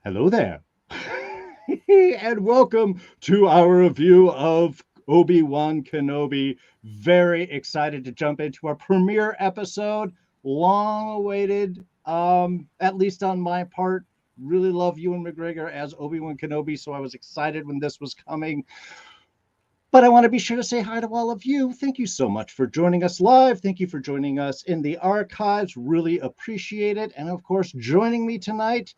Hello there. And welcome to our review of Obi-Wan Kenobi. Very excited to jump into our premiere episode. Long awaited, at least on my part. Really love Ewan McGregor as Obi-Wan Kenobi, so I was excited when this was coming. But I want to be sure to say hi to all of you. Thank you so much for joining us live. Thank you for joining us in the archives. Really appreciate it. And of course, joining me tonight,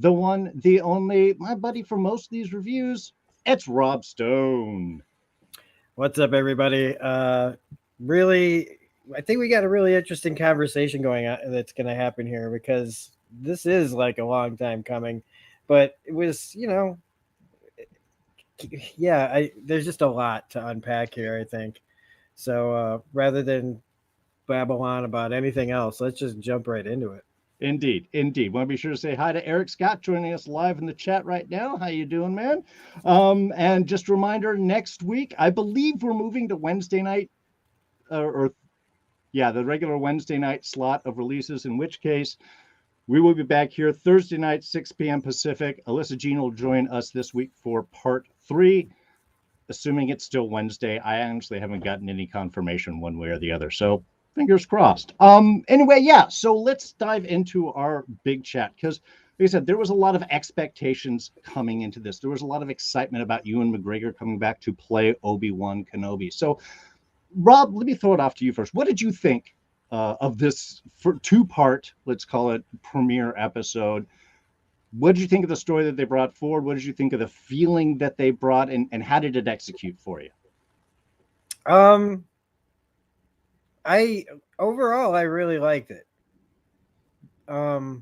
the one, the only, my buddy for most of these reviews, it's Rob Stone. What's up, everybody? Really, I think we got a really interesting conversation going on that's going to happen here because this is like a long time coming, but it was, there's just a lot to unpack here, I think. So rather than babble on about anything else, let's just jump right into it. Indeed, indeed. Want to be sure to say hi to Eric Scott joining us live in the chat right now. How you doing, man? And just a reminder, next week, I believe we're moving to Wednesday night, the regular Wednesday night slot of releases, in which case we will be back here Thursday night, 6 p.m. Pacific. Alyssa Jean will join us this week for part 3, assuming it's still Wednesday. I honestly haven't gotten any confirmation one way or the other, so fingers crossed. Anyway, yeah, so let's dive into our big chat, because like I said, there was a lot of expectations coming into this. There was a lot of excitement about Ewan McGregor coming back to play Obi-Wan Kenobi. So Rob, let me throw it off to you first. What did you think of this two-part, let's call it, premiere episode? What did you think of the story that they brought forward? What did you think of the feeling that they brought, and how did it execute for you? I really liked it. I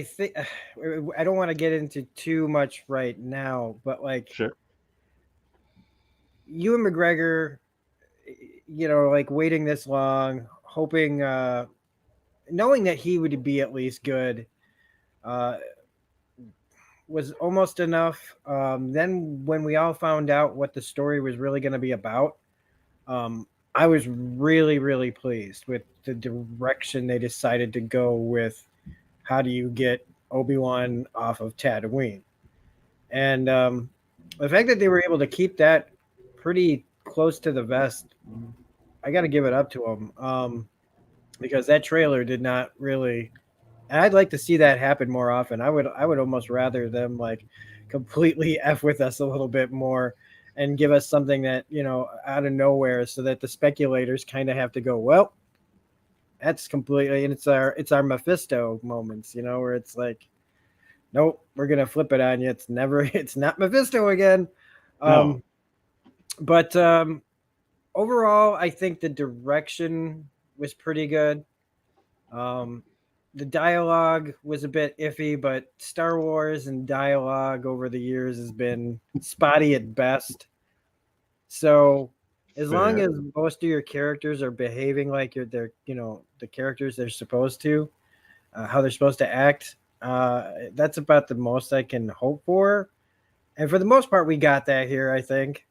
think I don't want to get into too much right now, but like, sure, Ewan McGregor, like waiting this long, hoping, knowing that he would be at least good, was almost enough. Then when we all found out what the story was really going to be about, I was really, really pleased with the direction they decided to go with. How do you get Obi-Wan off of Tatooine? And the fact that they were able to keep that pretty close to the vest, I got to give it up to them, because that trailer did not really. And I'd like to see that happen more often. I would almost rather them like completely F with us a little bit more and give us something that, out of nowhere, so that the speculators kind of have to go, well, that's completely, and it's our Mephisto moments, where it's like, nope, we're gonna flip it on you. It's not Mephisto again. No. But overall, I think the direction was pretty good. The dialogue was a bit iffy, but Star Wars and dialogue over the years has been spotty at best. So as long as most of your characters are behaving like they're the characters they're supposed to, how they're supposed to act, that's about the most I can hope for. And for the most part, we got that here, I think.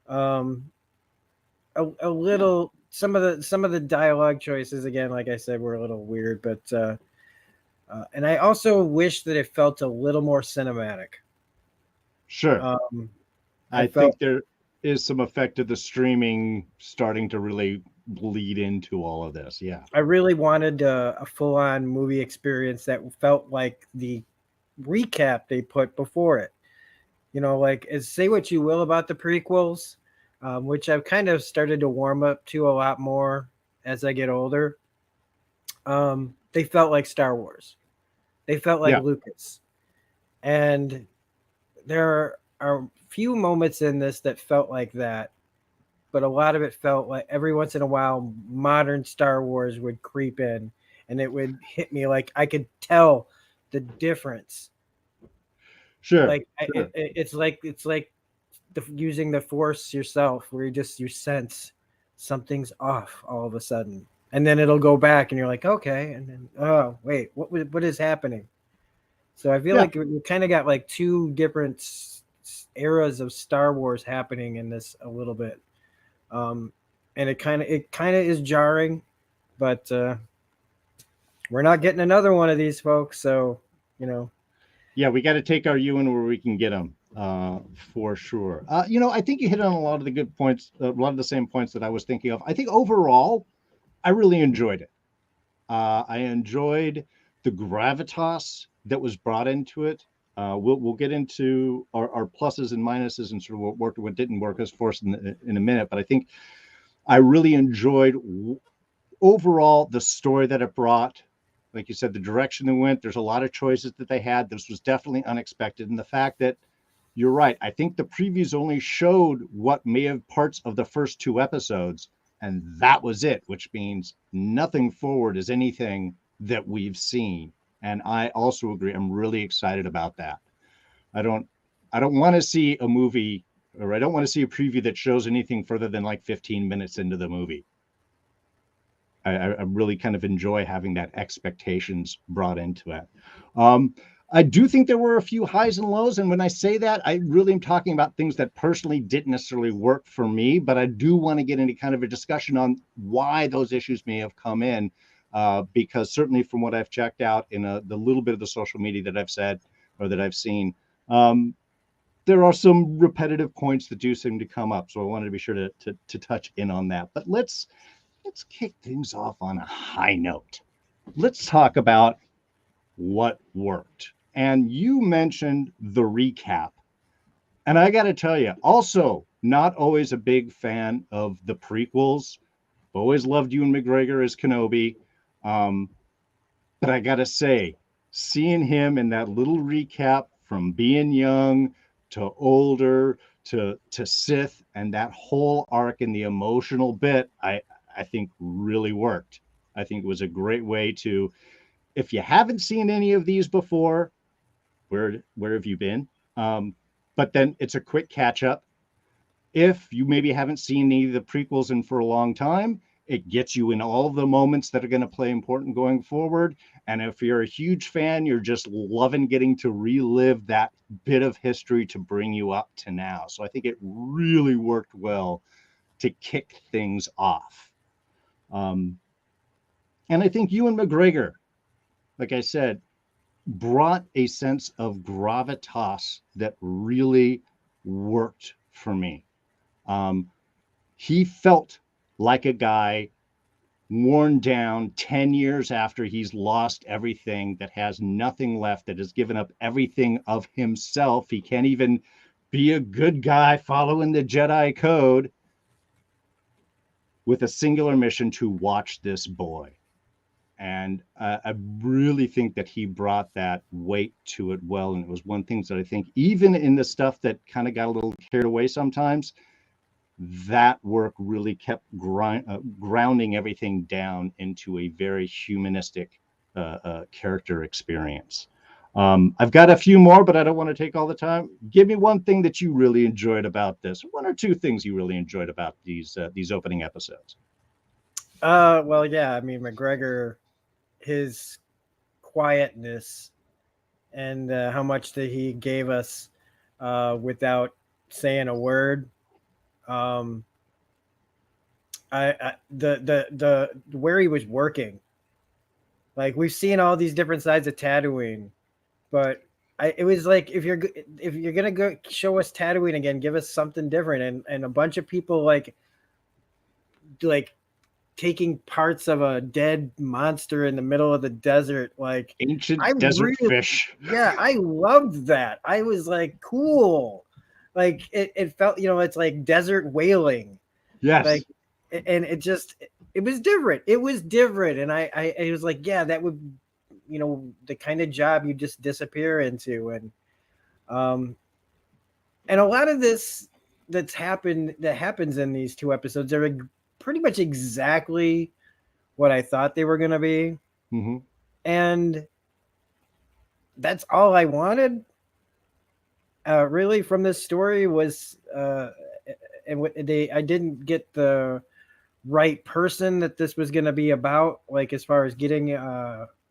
A little, some of the dialogue choices, again, like I said, were a little weird, but and I also wish that it felt a little more cinematic. Sure. I think there is some effect of the streaming starting to really bleed into all of this. Yeah. I really wanted a full-on movie experience that felt like the recap they put before it. Like, say what you will about the prequels, which I've kind of started to warm up to a lot more as I get older. They felt like Star Wars. They felt like Lucas. And there are few moments in this that felt like that, but a lot of it felt like every once in a while modern Star Wars would creep in and it would hit me like I could tell the difference. Sure. Like it's like using the Force yourself, where you sense something's off all of a sudden, and then it'll go back, and you're like, okay, and then oh wait, what is happening? So I feel like we kind of got like two different eras of Star Wars happening in this a little bit, and it kind of is jarring, but we're not getting another one of these, folks. So, you know. Yeah, we got to take our Ewan where we can get him, for sure. I think you hit on a lot of the good points, a lot of the same points that I was thinking of. I think overall, I really enjoyed it. I enjoyed the gravitas that was brought into it. We'll get into our pluses and minuses and sort of what worked and what didn't work as force in a minute. But I think I really enjoyed overall the story that it brought. Like you said, the direction they went. There's a lot of choices that they had. This was definitely unexpected, and the fact that you're right. I think the previews only showed what may have parts of the first two episodes, and that was it, which means nothing forward is anything that we've seen. And I also agree. I'm really excited about that. I don't want to see a movie, or I don't want to see a preview that shows anything further than like 15 minutes into the movie. I really kind of enjoy having that expectations brought into it. I do think there were a few highs and lows. And when I say that, I really am talking about things that personally didn't necessarily work for me, but I do want to get into kind of a discussion on why those issues may have come in. Because certainly from what I've checked out in the little bit of the social media that I've said or that I've seen, there are some repetitive points that do seem to come up. So I wanted to be sure to touch in on that. But let's kick things off on a high note. Let's talk about what worked. And you mentioned the recap. And I got to tell you, also, not always a big fan of the prequels. Always loved Ewan McGregor as Kenobi. But I got to say, seeing him in that little recap from being young to older to Sith and that whole arc and the emotional bit, I think really worked. I think it was a great way to, if you haven't seen any of these before, where have you been? But then it's a quick catch up. If you maybe haven't seen any of the prequels in for a long time, it gets you in all the moments that are going to play important going forward. And if you're a huge fan, you're just loving getting to relive that bit of history to bring you up to now. So I think it really worked well to kick things off. And I think Ewan McGregor, like I said, brought a sense of gravitas that really worked for me. He felt like a guy worn down 10 years after he's lost everything, that has nothing left, that has given up everything of himself. He can't even be a good guy following the Jedi code, with a singular mission to watch this boy. And I really think that he brought that weight to it well. And it was one thing that I think, even in the stuff that kind of got a little carried away sometimes, that work really kept grounding everything down into a very humanistic character experience. I've got a few more, but I don't want to take all the time. Give me one thing that you really enjoyed about this. One or two things you really enjoyed about these opening episodes. Well, yeah, I mean, McGregor, his quietness and how much that he gave us without saying a word. The where he was working, like, we've seen all these different sides of Tatooine, but it was like, if you're gonna go show us Tatooine again, give us something different. And a bunch of people like taking parts of a dead monster in the middle of the desert, like ancient desert fish. Yeah, I loved that. I was like, cool. Like it felt, it's like desert whaling. Yes. Like, and it was different. It was different. And I was like, yeah, that would, the kind of job you just disappear into. And a lot of this that happens in these two episodes are pretty much exactly what I thought they were going to be. Mm-hmm. And that's all I wanted really from this story was, I didn't get the right person that this was going to be about, like, as far as getting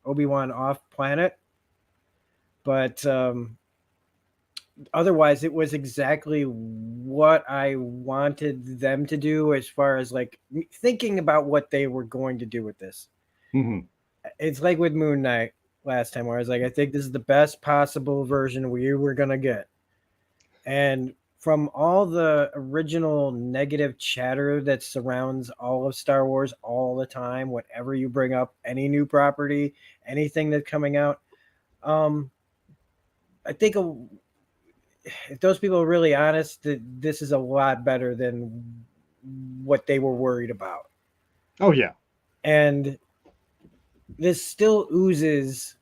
Obi-Wan off planet. But otherwise, it was exactly what I wanted them to do, as far as like thinking about what they were going to do with this. Mm-hmm. it's like with Moon Knight last time, where I was like, I think this is the best possible version we were gonna get. And from all the original negative chatter that surrounds all of Star Wars all the time, whatever you bring up, any new property, anything that's coming out, I think if those people are really honest, that this is a lot better than what they were worried about. Oh yeah. And this still oozes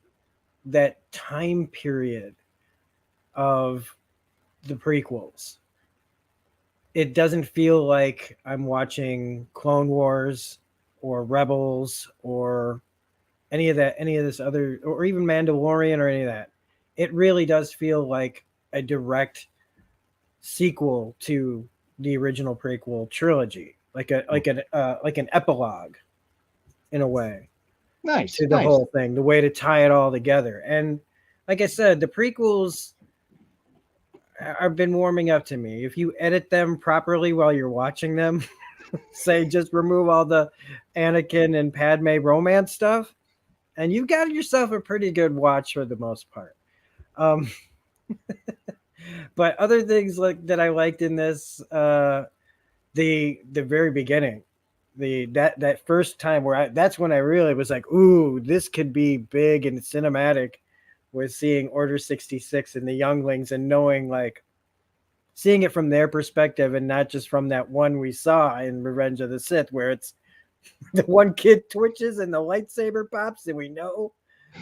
that time period of the prequels. It doesn't feel like I'm watching Clone Wars or Rebels or any of this other, or even Mandalorian or any of that. It really does feel like a direct sequel to the original prequel trilogy, like an epilogue in a way. Nice. To the whole thing, the way to tie it all together. And like I said, the prequels have been warming up to me. If you edit them properly while you're watching them, say just remove all the Anakin and Padme romance stuff, and you've got yourself a pretty good watch for the most part. But other things like that I liked in this, the very beginning, that first time where that's when I really was like, ooh, this could be big and cinematic, was seeing Order 66 and the younglings and knowing, like, seeing it from their perspective and not just from that one we saw in Revenge of the Sith, where it's the one kid twitches and the lightsaber pops and we know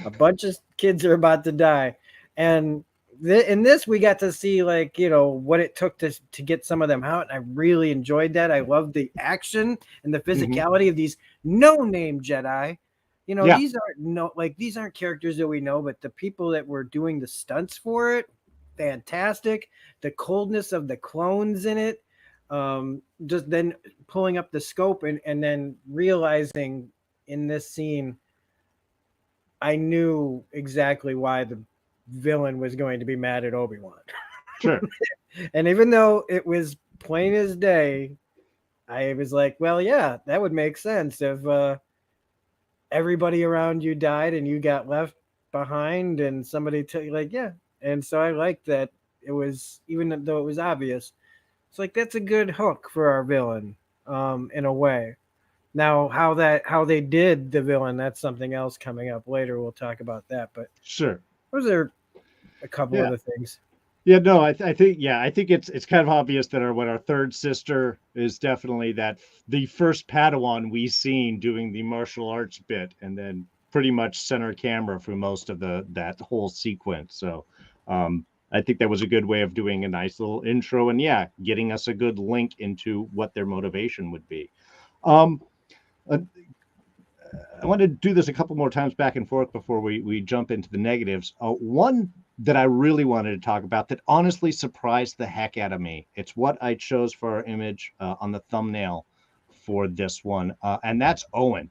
a bunch of kids are about to die. And in this, we got to see, like, you know, what it took to get some of them out. And I really enjoyed that. I loved the action and the physicality of these no-name Jedi. You know, these aren't characters that we know, but the people that were doing the stunts for it, fantastic. The coldness of the clones in it, just then pulling up the scope and then realizing in this scene, I knew exactly why the villain was going to be mad at Obi-Wan. Sure. And even though it was plain as day, I was like, well, yeah, that would make sense if everybody around you died and you got left behind and somebody took, like, yeah. And so I liked that it was, even though it was obvious, it's like, that's a good hook for our villain, in a way. Now, how they did the villain, that's something else coming up later. We'll talk about that. But sure, those are a couple other things. Yeah, no, I think it's kind of obvious that our third sister is definitely the first Padawan we seen doing the martial arts bit, and then pretty much center camera for most of that whole sequence. So I think that was a good way of doing a nice little intro and getting us a good link into what their motivation would be. I want to do this a couple more times back and forth before we jump into the negatives. One that I really wanted to talk about that honestly surprised the heck out of me. It's what I chose for our image on the thumbnail for this one, and that's Owen.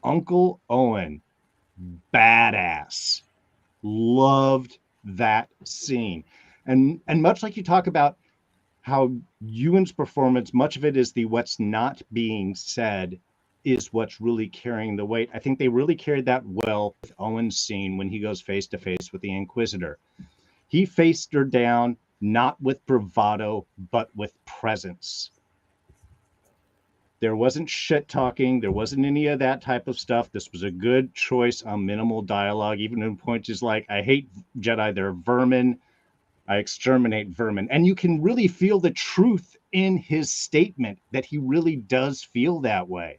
Uncle Owen, badass. Loved that scene. And much like you talk about how Ewan's performance, much of it is the what's not being said is what's really carrying the weight. I think they really carried that well with Owen's scene when he goes face to face with the Inquisitor. He faced her down, not with bravado, but with presence. There wasn't shit talking. There wasn't any of that type of stuff. This was a good choice on minimal dialogue, even in points is like, I hate Jedi, they're vermin. I exterminate vermin. And you can really feel the truth in his statement that he really does feel that way.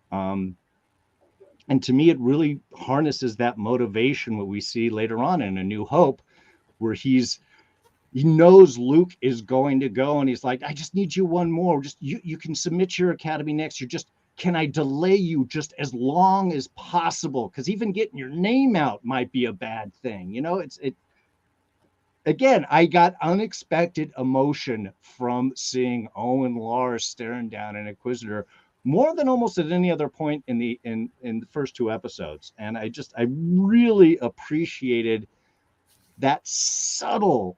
And to me, it really harnesses that motivation, what we see later on in A New Hope, where he knows Luke is going to go, and he's like, I just need you one more. Just you can submit your academy next year. Just, can I delay you just as long as possible? Because even getting your name out might be a bad thing. You know, again, I got unexpected emotion from seeing Owen Lars staring down an Inquisitor more than almost at any other point in the first two episodes. And I really appreciated that subtle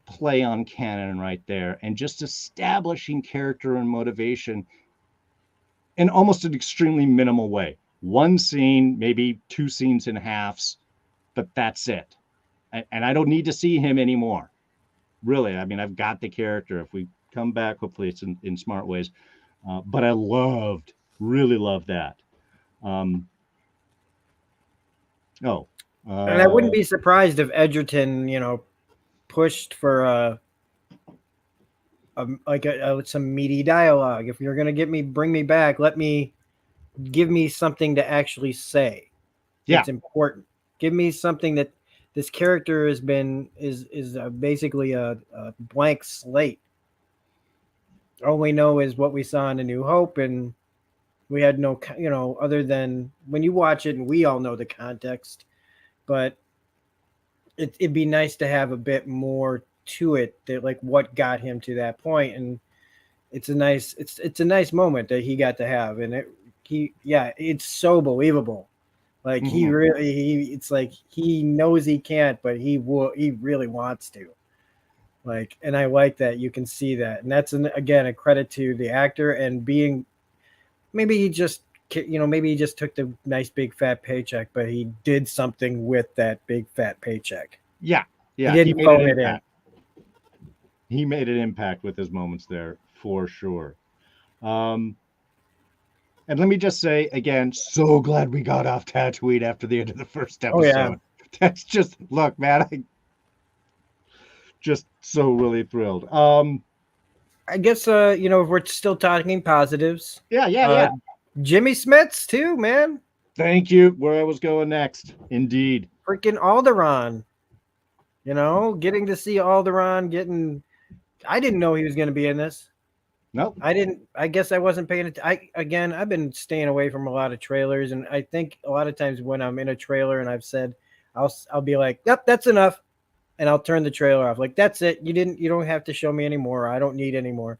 play on canon right there, and just establishing character and motivation in almost an extremely minimal way. one scene, maybe two scenes in halves, but that's it. And I don't need to see him anymore. Really, I mean, I've got the character. If we come back, hopefully it's in smart ways. But I really loved that. And I wouldn't be surprised if Edgerton, pushed for some meaty dialogue. If you're gonna bring me back, give me something to actually say. Yeah. It's important. Give me something that this character is basically a blank slate. All we know is what we saw in A New Hope, and we had no, other than when you watch it, and we all know the context, but it'd be nice to have a bit more to it, that like what got him to that point. And it's a nice moment that he got to have, and it's so believable. Like it's like he knows he can't, but he really wants to. Like, and I like that. You can see that, and that's again a credit to the actor, and maybe he just took the nice big fat paycheck, but he did something with that big fat paycheck. Yeah. He didn't phone it in. He made an impact with his moments there for sure. And let me just say again, so glad we got off Tatooine after the end of the first episode. Oh, yeah. That's just, look, man, I just so really thrilled. I guess if we're still talking positives. Yeah. Jimmy Smits too, man. Thank you. Where I was going next, indeed. Freaking Alderaan. Getting to see Alderaan. I didn't know he was going to be in this. Nope. I didn't. I guess I wasn't paying attention. I've been staying away from a lot of trailers, and I think a lot of times when I'm in a trailer and I've said, I'll be like, "Yep, that's enough," and I'll turn the trailer off. Like, that's it. You don't have to show me anymore. I don't need any more.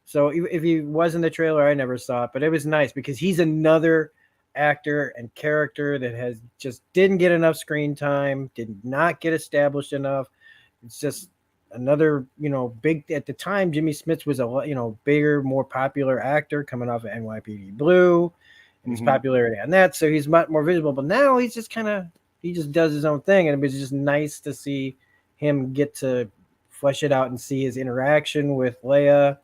So if he was in the trailer, I never saw it, but it was nice because he's another actor and character that just didn't get enough screen time, did not get established enough. It's just another, big, at the time, Jimmy Smits was a, bigger, more popular actor coming off of NYPD Blue and his popularity on that. So he's much more visible, but now he's just he just does his own thing. And it was just nice to see him get to flesh it out and see his interaction with Leia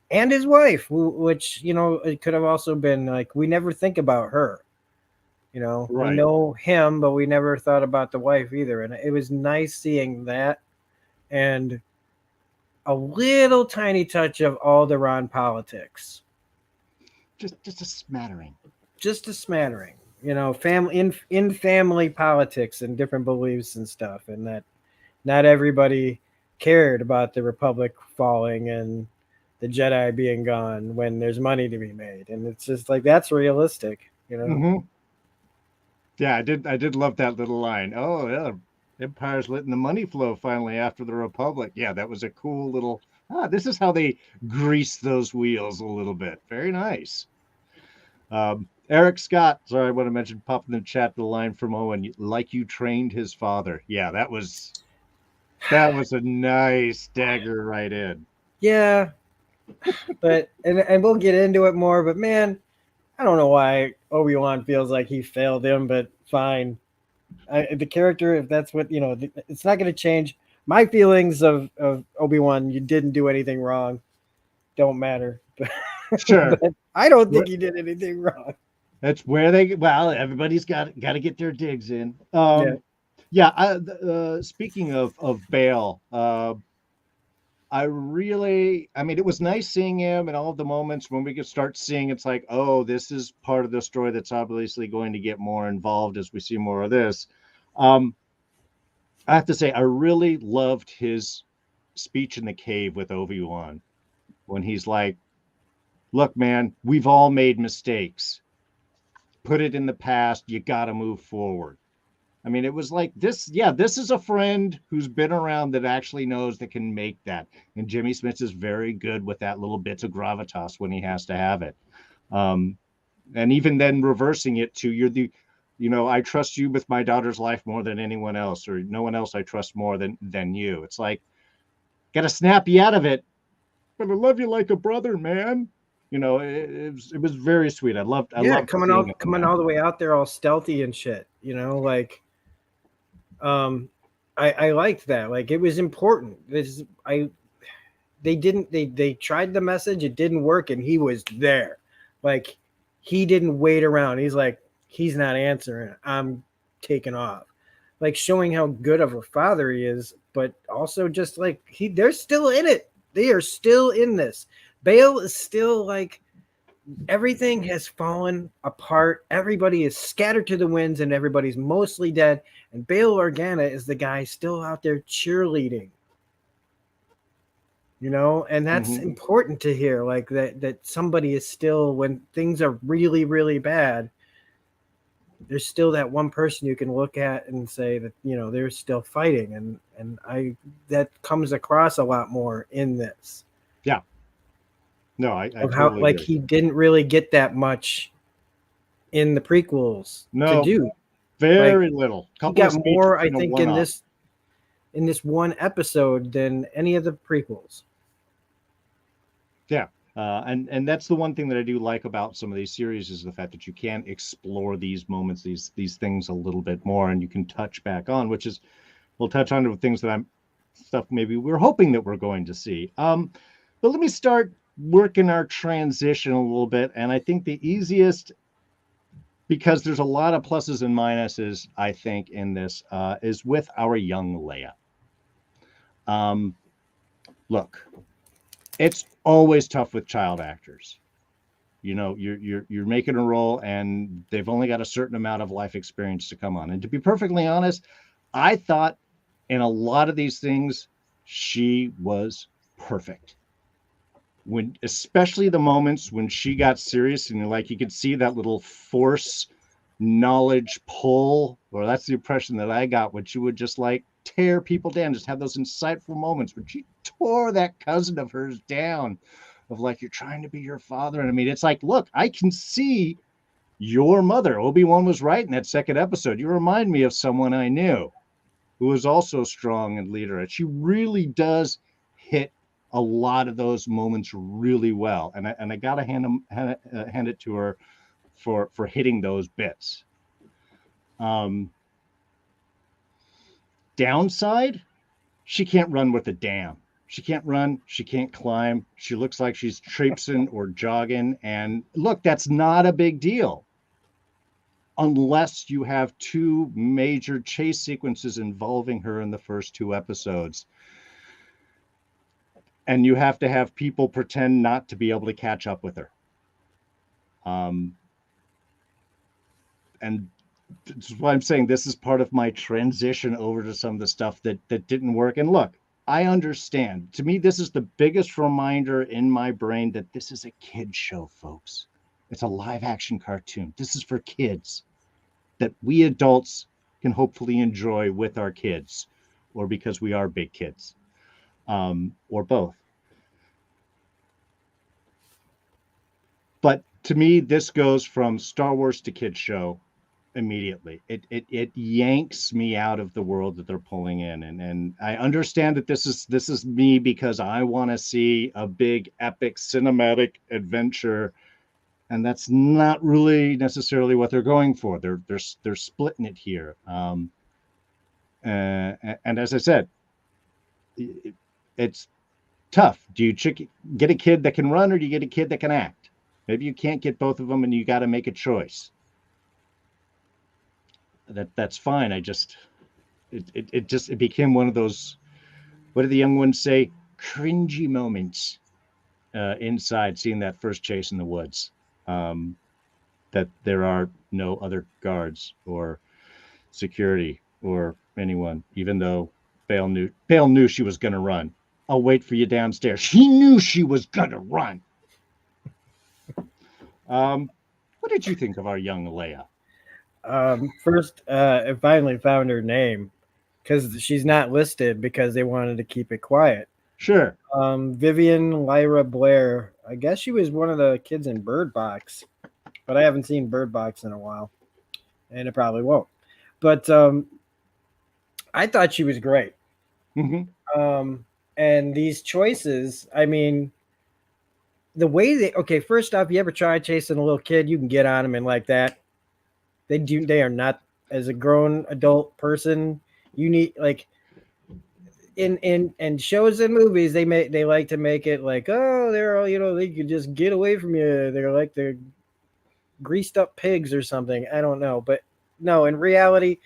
and his wife, which, it could have also been like, we never think about her, right. We know him, but we never thought about the wife either. And it was nice seeing that. And a little tiny touch of Alderaan politics. Just a smattering. Just a smattering. Family in family politics and different beliefs and stuff. And that not everybody cared about the Republic falling and the Jedi being gone when there's money to be made. And it's just like, that's realistic, Yeah, I did love that little line. Oh, yeah. Empire's letting the money flow finally after the Republic. Yeah, that was a cool little, this is how they grease those wheels a little bit. Very nice. Eric Scott, sorry, I want to mention, popped in the chat the line from Owen, like you trained his father. Yeah, that was a nice dagger right in. Yeah, but, and we'll get into it more, but man, I don't know why Obi-Wan feels like he failed him, but fine. The character, if that's what, it's not going to change. My feelings of Obi-Wan, you didn't do anything wrong, don't matter. Sure. But I don't think he did anything wrong. That's where everybody's got to get their digs in. Speaking of Bail, it was nice seeing him and all of the moments when we could start seeing, it's like, oh, this is part of the story that's obviously going to get more involved as we see more of this. I have to say, I really loved his speech in the cave with Obi-Wan when he's like, look, man, we've all made mistakes. Put it in the past. You got to move forward. I mean, it was like this. Yeah, this is a friend who's been around that actually knows that can make that. And Jimmy Smits is very good with that little bits of gravitas when he has to have it. And even then reversing it to I trust you with my daughter's life more than anyone else, or no one else I trust more than you. It's like, got to snap you out of it. But I love you like a brother, man. You know, it was very sweet. I loved coming all the way out there all stealthy and shit, you know, like I liked that. Like it was important. They tried the message, it didn't work, and he was there. Like he didn't wait around. He's like, he's not answering. I'm taking off. Like showing how good of a father he is, but also just like they're still in it. They are still in this. Bail is still like everything has fallen apart. Everybody is scattered to the winds and everybody's mostly dead. And Bail Organa is the guy still out there cheerleading. You know, and that's important to hear, like that somebody is still, when things are really, really bad, there's still that one person you can look at and say that, you know, they're still fighting. And that comes across a lot more in this. Yeah. No, I of totally how like agree. he didn't really get that much in the prequels No, to do. very Like, little. He got more, I think, in this one episode than any of the prequels. Yeah. And that's the one thing that I do like about some of these series is the fact that you can explore these moments, these things a little bit more, and you can touch back on, which is, we'll touch on with things that stuff maybe we're hoping that we're going to see. But let me start working our transition a little bit, and I think the easiest, because there's a lot of pluses and minuses, I think, in this, is with our young Leia. Look, it's always tough with child actors. You know, you're making a role, and they've only got a certain amount of life experience to come on. And to be perfectly honest, I thought in a lot of these things she was perfect. When, especially the moments when she got serious, and like you could see that little force knowledge pull, or that's the impression that I got, when she would just like tear people down, just have those insightful moments when she tore that cousin of hers down, of like, you're trying to be your father. And I mean, it's like, look, I can see your mother. Obi-Wan was right in that second episode. You remind me of someone I knew who was also strong and leader. And she really does hit a lot of those moments really well. And I got to hand it to her for hitting those bits. Downside, she can't run with a dam. She can't run. She can't climb. She looks like she's traipsing or jogging. And look, that's not a big deal unless you have two major chase sequences involving her in the first two episodes. And you have to have people pretend not to be able to catch up with her. And that's why I'm saying this is part of my transition over to some of the stuff that didn't work. And look, I understand. To me, this is the biggest reminder in my brain that this is a kid show, folks. It's a live action cartoon. This is for kids that we adults can hopefully enjoy with our kids, or because we are big kids, or both. But to me, this goes from Star Wars to kids show immediately. It yanks me out of the world that they're pulling in, and I understand that this is me because I want to see a big epic cinematic adventure, and that's not really necessarily what they're going for. They're splitting it here. And as I said, it's tough. Do you get a kid that can run, or do you get a kid that can act? Maybe you can't get both of them, and you got to make a choice. That's fine. It became one of those, what do the young ones say, cringy moments inside seeing that first chase in the woods, that there are no other guards or security or anyone, even though Bail knew she was going to run. I'll wait for you downstairs. He knew she was going to run. What did you think of our young Leia? First, I finally found her name, because she's not listed because they wanted to keep it quiet. Sure. Vivian Lyra Blair. I guess she was one of the kids in Bird Box, but I haven't seen Bird Box in a while, and it probably won't. But I thought she was great. Mm-hmm. And these choices, I mean, the way they first off, you ever try chasing a little kid, you can get on them and like that. They are not, as a grown adult person, you need like in shows and movies, they like to make it like, oh, they're all, they could just get away from you. They're like they're greased up pigs or something. I don't know. But no, in reality,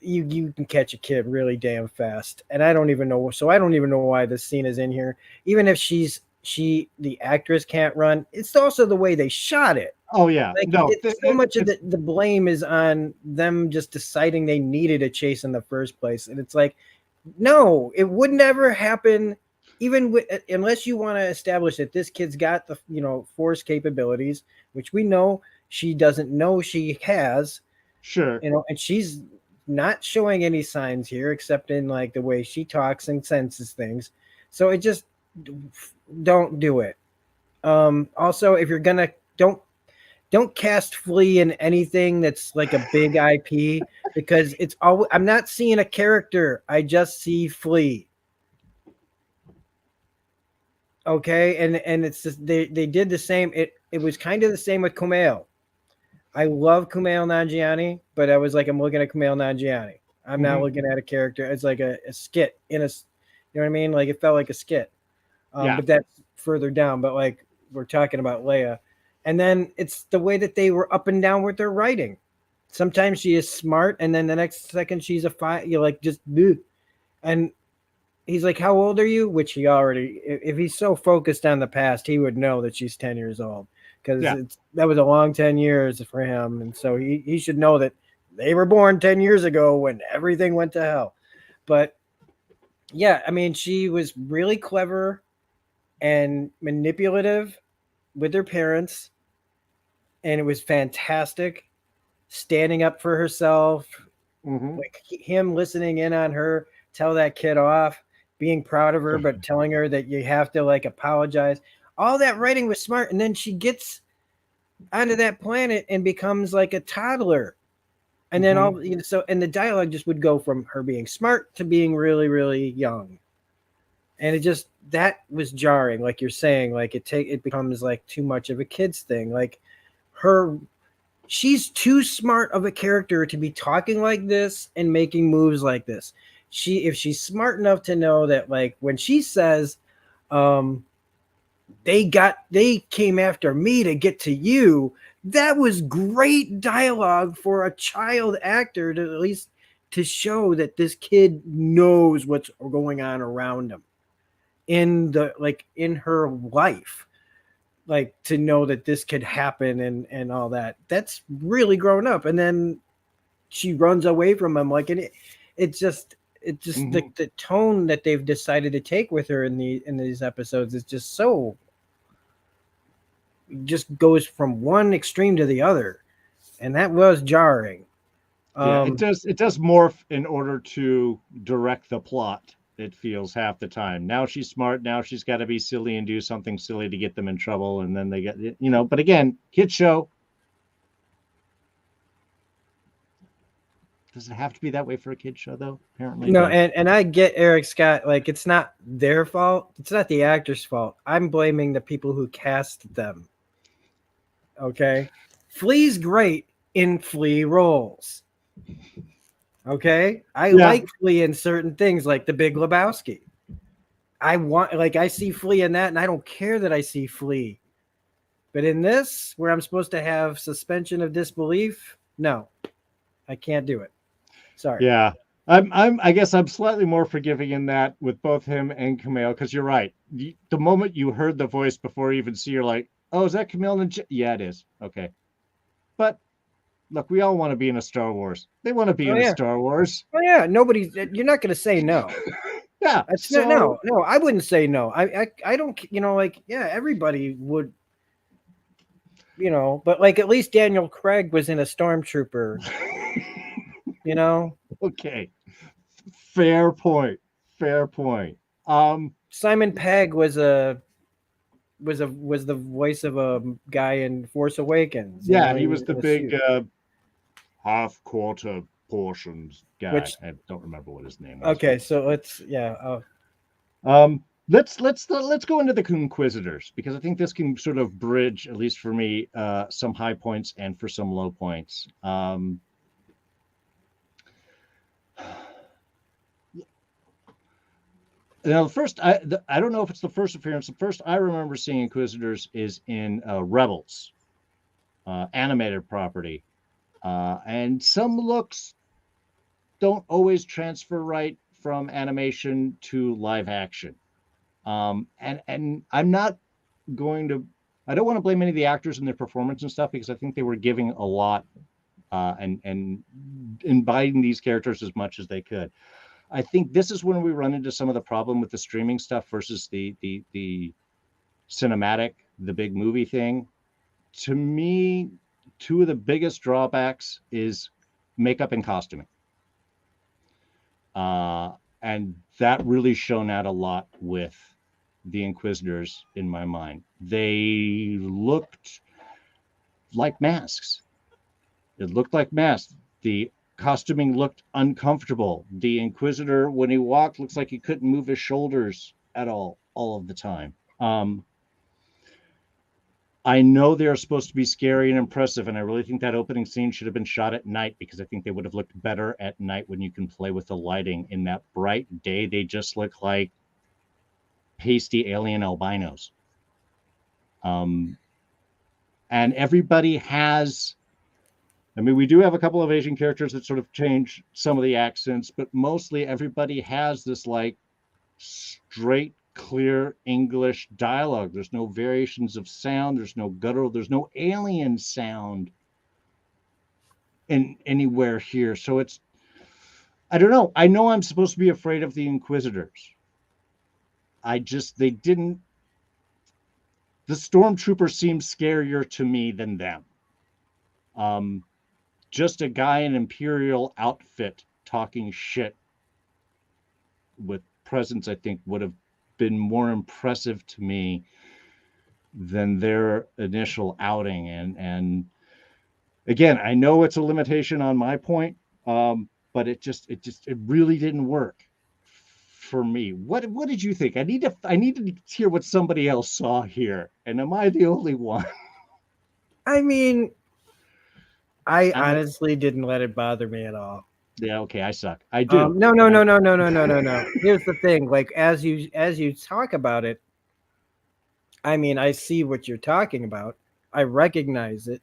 you can catch a kid really damn fast. And I don't even know why this scene is in here. Even if the actress can't run, it's also the way they shot it. Oh yeah. Like, No, so much of the blame is on them just deciding they needed a chase in the first place. And it's like, no, it would never happen, even unless you want to establish that this kid's got the force capabilities, which we know she doesn't know she has. Sure. And she's not showing any signs here except in like the way she talks and senses things. So it just don't do it. Also, if you're gonna don't cast Flea in anything that's like a big IP, because it's always, I'm not seeing a character, I just see Flea. Okay, and it's just they did the same. It was kind of the same with Kumail. I love Kumail Nanjiani, but I was like, I'm looking at Kumail Nanjiani. I'm not looking at a character. It's like a skit in a, you know what I mean? Like it felt like a skit. But that's further down. But like we're talking about Leia. And then it's the way that they were up and down with their writing. Sometimes she is smart, and then the next second she's you're like, just dude. And he's like, how old are you? Which he already, if he's so focused on the past, he would know that she's 10 years old. Because that was a long 10 years for him. And so he should know that they were born 10 years ago when everything went to hell. But yeah, I mean, she was really clever and manipulative with her parents. And it was fantastic, standing up for herself, like him listening in on her, tell that kid off, being proud of her, but telling her that you have to like apologize. All that writing was smart. And then she gets onto that planet and becomes like a toddler. And then and the dialogue just would go from her being smart to being really, really young. And that was jarring. Like you're saying, like it becomes like too much of a kid's thing. Like she's too smart of a character to be talking like this and making moves like this. If she's smart enough to know that, like when she says, they came after me to get to you, that was great dialogue for a child actor to at least to show that this kid knows what's going on around him in her life. Like to know that this could happen and all that. That's really grown up. And then she runs away from him. Like, and it just the tone that they've decided to take with her in these episodes is just so, just goes from one extreme to the other. And that was jarring. It does morph in order to direct the plot. It feels half the time. Now she's smart. Now she's got to be silly and do something silly to get them in trouble. And then they get, but again, kid show. Does it have to be that way for a kid show though? Apparently. No. And I get Eric Scott. Like it's not their fault. It's not the actor's fault. I'm blaming the people who cast them. Okay. Flea's great in Flea roles. Okay, I like Flea in certain things, like The Big Lebowski. I see Flea in that, and I don't care that I see Flea. But in this, where I'm supposed to have suspension of disbelief, no, I can't do it. Sorry. Yeah, I guess I'm slightly more forgiving in that with both him and Kumail, because you're right. The moment you heard the voice before you even see, you're like, oh, is that Kumail? Yeah, it is. Okay, but. Look, we all want to be in a Star Wars. They want to be in a Star Wars. Oh yeah, you're not going to say no. No, I wouldn't say no. I don't, everybody would, but like at least Daniel Craig was in a Stormtrooper, Okay. Fair point. Simon Pegg was the voice of a guy in Force Awakens. Yeah, he was the big half-quarter portions guy. I don't remember what his name was. Okay, so let's let's go into the Inquisitors, because I think this can sort of bridge, at least for me, some high points and for some low points. Now, the first, I don't know if it's the first appearance. The first I remember seeing Inquisitors is in Rebels, animated property, and some looks don't always transfer right from animation to live action. And I'm not going to, I don't want to blame any of the actors in their performance and stuff, because I think they were giving a lot and embodying these characters as much as they could. I think this is when we run into some of the problem with the streaming stuff versus the cinematic, the big movie thing. To me, two of the biggest drawbacks is makeup and costuming. And that really shone out a lot with the Inquisitors in my mind. They looked like masks. It looked like masks. The costuming looked uncomfortable. The Inquisitor, when he walked, looks like he couldn't move his shoulders at all of the time. I know they're supposed to be scary and impressive, and I really think that opening scene should have been shot at night, because I think they would have looked better at night when you can play with the lighting. In that bright day, they just look like pasty alien albinos. And everybody has, I mean, we do have a couple of Asian characters that sort of change some of the accents, but mostly everybody has this like straight, clear English dialogue. There's no variations of sound. There's no guttural. There's no alien sound in anywhere here. So it's, I don't know. I know I'm supposed to be afraid of the Inquisitors. They didn't, the stormtroopers seem scarier to me than them. Just a guy in Imperial outfit talking shit with presence, I think, would have been more impressive to me than their initial outing. And again, I know it's a limitation on my point, but it really didn't work for me. What did you think? I need to hear what somebody else saw here, and am I the only one? I mean, I honestly didn't let it bother me at all. Yeah, okay, I suck. I do. No. Here's the thing. Like, as you talk about it, I mean, I see what you're talking about. I recognize it.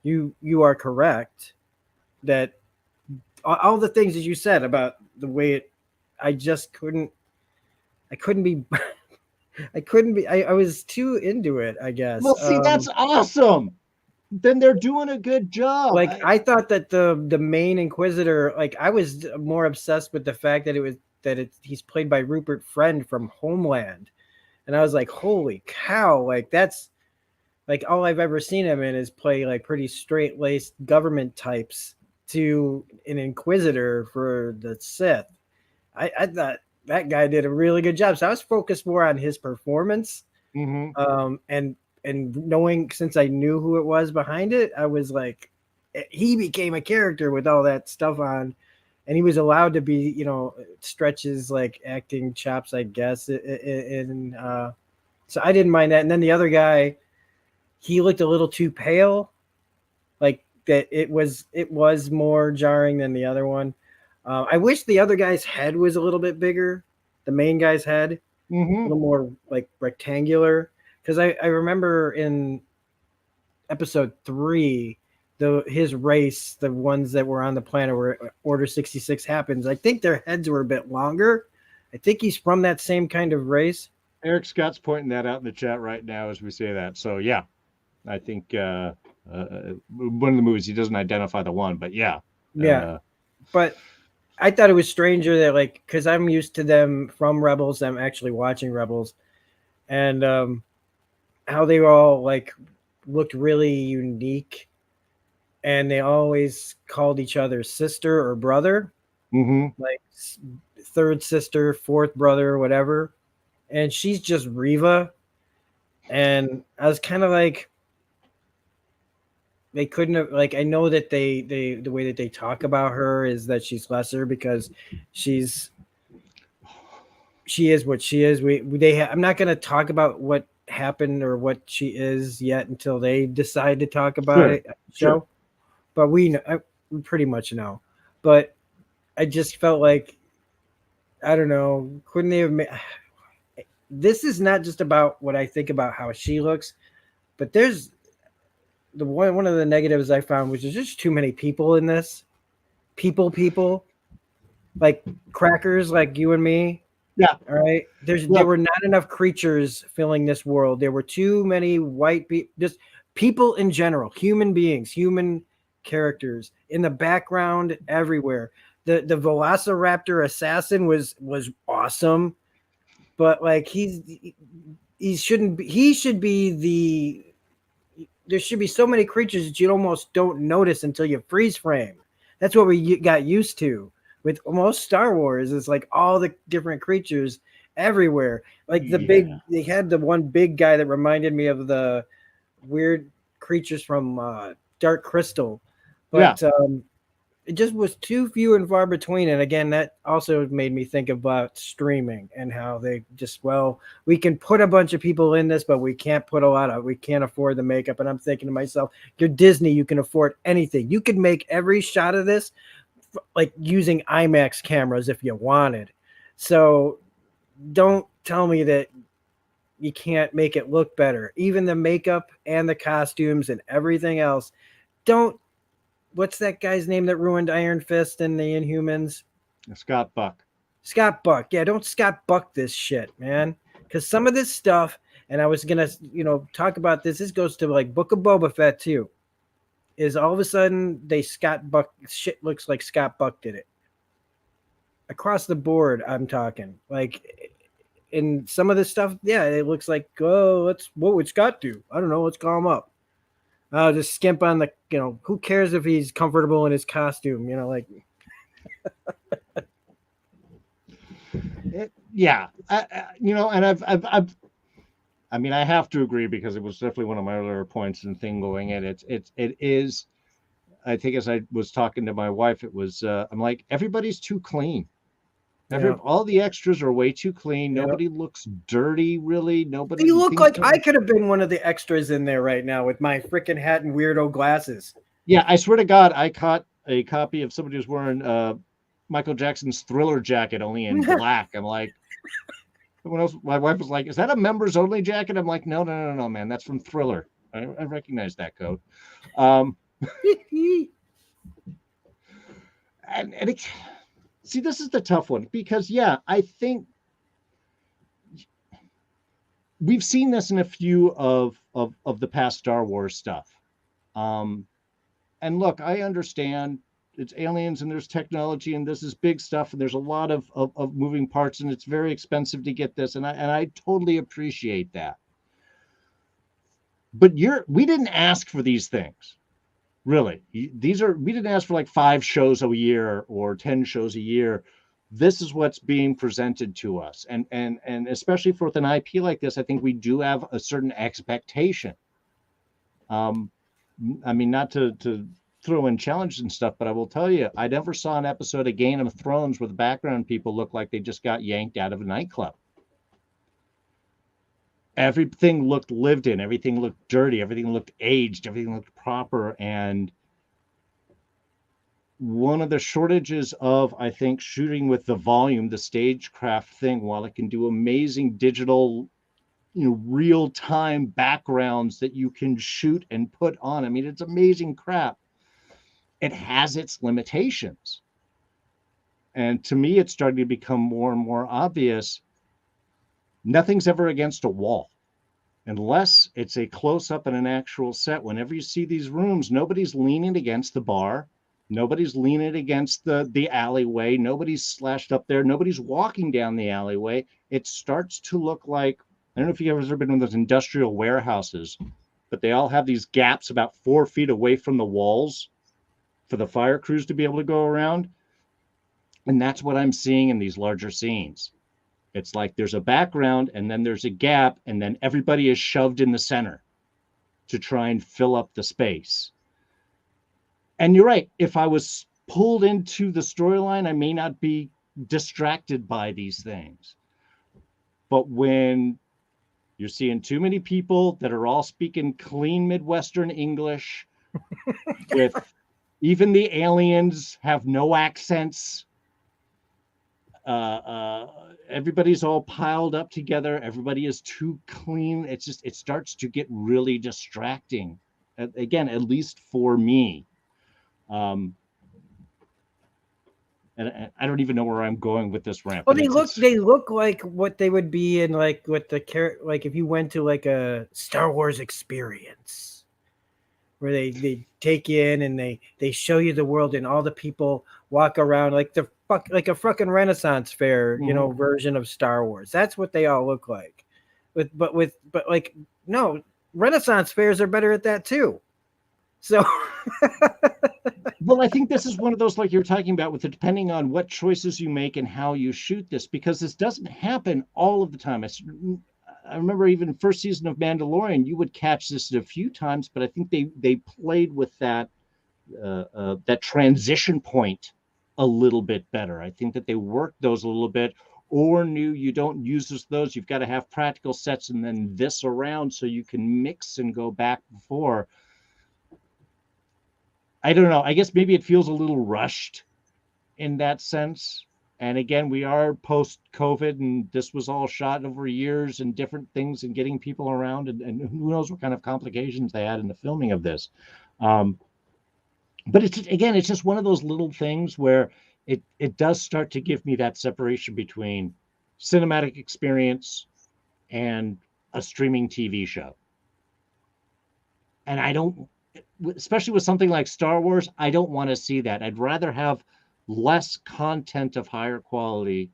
You are correct that all the things that you said about the way it, I was too into it, I guess. Well, see, that's awesome. Then they're doing a good job. Like, I thought that the main Inquisitor, like, I was more obsessed with the fact that he's played by Rupert Friend from Homeland, and I was like, holy cow! Like, that's like all I've ever seen him in is play like pretty straight-laced government types to an Inquisitor for the Sith. I thought that guy did a really good job, so I was focused more on his performance, and knowing, since I knew who it was behind it, I was like, he became a character with all that stuff on, and he was allowed to be, stretch his like acting chops, I guess. So I didn't mind that. And then the other guy, he looked a little too pale, like that. It was more jarring than the other one. I wish the other guy's head was a little bit bigger. The main guy's head, a little more like rectangular. Because I remember in episode 3, his race, the ones that were on the planet where Order 66 happens, I think their heads were a bit longer. I think he's from that same kind of race. Eric Scott's pointing that out in the chat right now as we say that. So yeah, I think one of the movies, he doesn't identify the one, but yeah. But I thought it was stranger that, like, because I'm used to them from Rebels, I'm actually watching Rebels, and how they all like looked really unique, and they always called each other sister or brother, like third sister, fourth brother, whatever. And she's just Reva, and I was kind of like, they couldn't have, like, I know that they the way that they talk about her is that she's lesser because she's she is what she is. I'm not going to talk about what happened or what she is yet until they decide to talk about it. Sure. But we pretty much know. But I just felt like, I don't know, couldn't they have made? This is not just about what I think about how she looks, but there's one of the negatives I found was there's just too many people in this. People, like crackers, like you and me. Yeah. All right. There were not enough creatures filling this world. There were too many white people, just people in general, human beings, human characters in the background everywhere. The Velociraptor assassin was awesome, but like he shouldn't be. He should be the. There should be so many creatures that you almost don't notice until you freeze frame. That's what we got used to with most Star Wars. It's like all the different creatures everywhere. Like they had the one big guy that reminded me of the weird creatures from Dark Crystal, but it just was too few and far between. And again, that also made me think about streaming and how they just, we can put a bunch of people in this, but we can't put we can't afford the makeup. And I'm thinking to myself, you're Disney, you can afford anything. You could make every shot of this like using IMAX cameras if you wanted. So don't tell me that you can't make it look better. Even the makeup and the costumes and everything else. What's that guy's name that ruined Iron Fist and the Inhumans? Scott Buck. Scott Buck. Yeah, don't Scott Buck this shit, man. Because some of this stuff, and I was going to, talk about this. This goes to like Book of Boba Fett too. Is all of a sudden shit looks like Scott Buck did it. Across the board, I'm talking. Like in some of this stuff, yeah, it looks like, what would Scott do? I don't know. Let's call him up. Just skimp on the, who cares if he's comfortable in his costume, like. And I have to agree because it was definitely one of my earlier points and thing going in. It is, I think as I was talking to my wife, it was, I'm like, everybody's too clean. All the extras are way too clean. Nobody looks dirty, really. Nobody. You look like I could have been one of the extras in there right now with my freaking hat and weirdo glasses. Yeah, I swear to God, I caught a copy of somebody who's wearing Michael Jackson's Thriller jacket, only in black. I'm like, someone else. My wife was like, "Is that a members only jacket?" I'm like, "No, man. That's from Thriller. I recognize that code." See, this is the tough one because, I think we've seen this in a few of the past Star Wars stuff. And look, I understand it's aliens and there's technology and this is big stuff and there's a lot of moving parts and it's very expensive to get this. And I totally appreciate that. But we didn't ask for these things. Really, we didn't ask for like 5 shows a year or 10 shows a year. This is what's being presented to us. And especially for an IP like this, I think we do have a certain expectation. Not to throw in challenges and stuff, but I will tell you, I never saw an episode of Game of Thrones where the background people look like they just got yanked out of a nightclub. Everything looked lived in, everything looked dirty, everything looked aged, everything looked proper. And one of the shortages of, I think, shooting with the volume, the stagecraft thing, while it can do amazing digital, real-time backgrounds that you can shoot and put on. I mean, it's amazing crap. It has its limitations. And to me, it's starting to become more and more obvious. Nothing's ever against a wall unless it's a close-up in an actual set. Whenever you see these rooms, nobody's leaning against the bar. Nobody's leaning against the alleyway. Nobody's slashed up there. Nobody's walking down the alleyway. It starts to look like, I don't know if you've ever been in those industrial warehouses, but they all have these gaps about 4 feet away from the walls for the fire crews to be able to go around. And that's what I'm seeing in these larger scenes. It's like there's a background and then there's a gap and then everybody is shoved in the center to try and fill up the space. And you're right. If I was pulled into the storyline, I may not be distracted by these things. But when you're seeing too many people that are all speaking clean Midwestern English, with even the aliens have no accents. Everybody's all piled up together. Everybody is too clean. It starts to get really distracting. Again, at least for me. And I don't even know where I'm going with this rant. Well, they look like what they would be in like with the like if you went to like a Star Wars experience, where they take you in and they show you the world and all the people walk around like like a fucking Renaissance fair, you know, version of Star Wars. That's what they all look like. But like no, Renaissance fairs are better at that too. So well, I think this is one of those, like you're talking about, with depending on what choices you make and how you shoot this, because this doesn't happen all of the time. I remember even first season of Mandalorian, you would catch this a few times, but I think they played with that that transition point a little bit better. I think that they worked those a little bit, or knew you don't use those. You've got to have practical sets and then this around so you can mix and go back before. I don't know. I guess maybe it feels a little rushed in that sense. And again, we are post-COVID, and this was all shot over years and different things and getting people around, and who knows what kind of complications they had in the filming of this. But it's just one of those little things where it does start to give me that separation between cinematic experience and a streaming TV show. And I don't, especially with something like Star Wars, I don't want to see that. I'd rather have less content of higher quality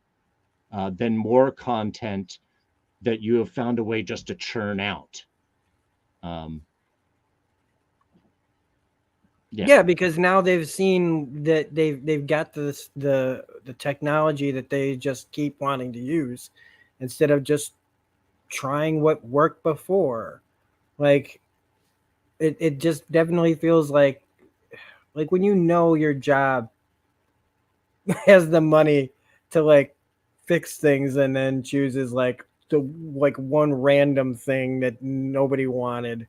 than more content that you have found a way just to churn out. Yeah, because now they've seen that they've got the technology that they just keep wanting to use instead of just trying what worked before. Like it just definitely feels like when you know your job has the money to like fix things and then chooses like one random thing that nobody wanted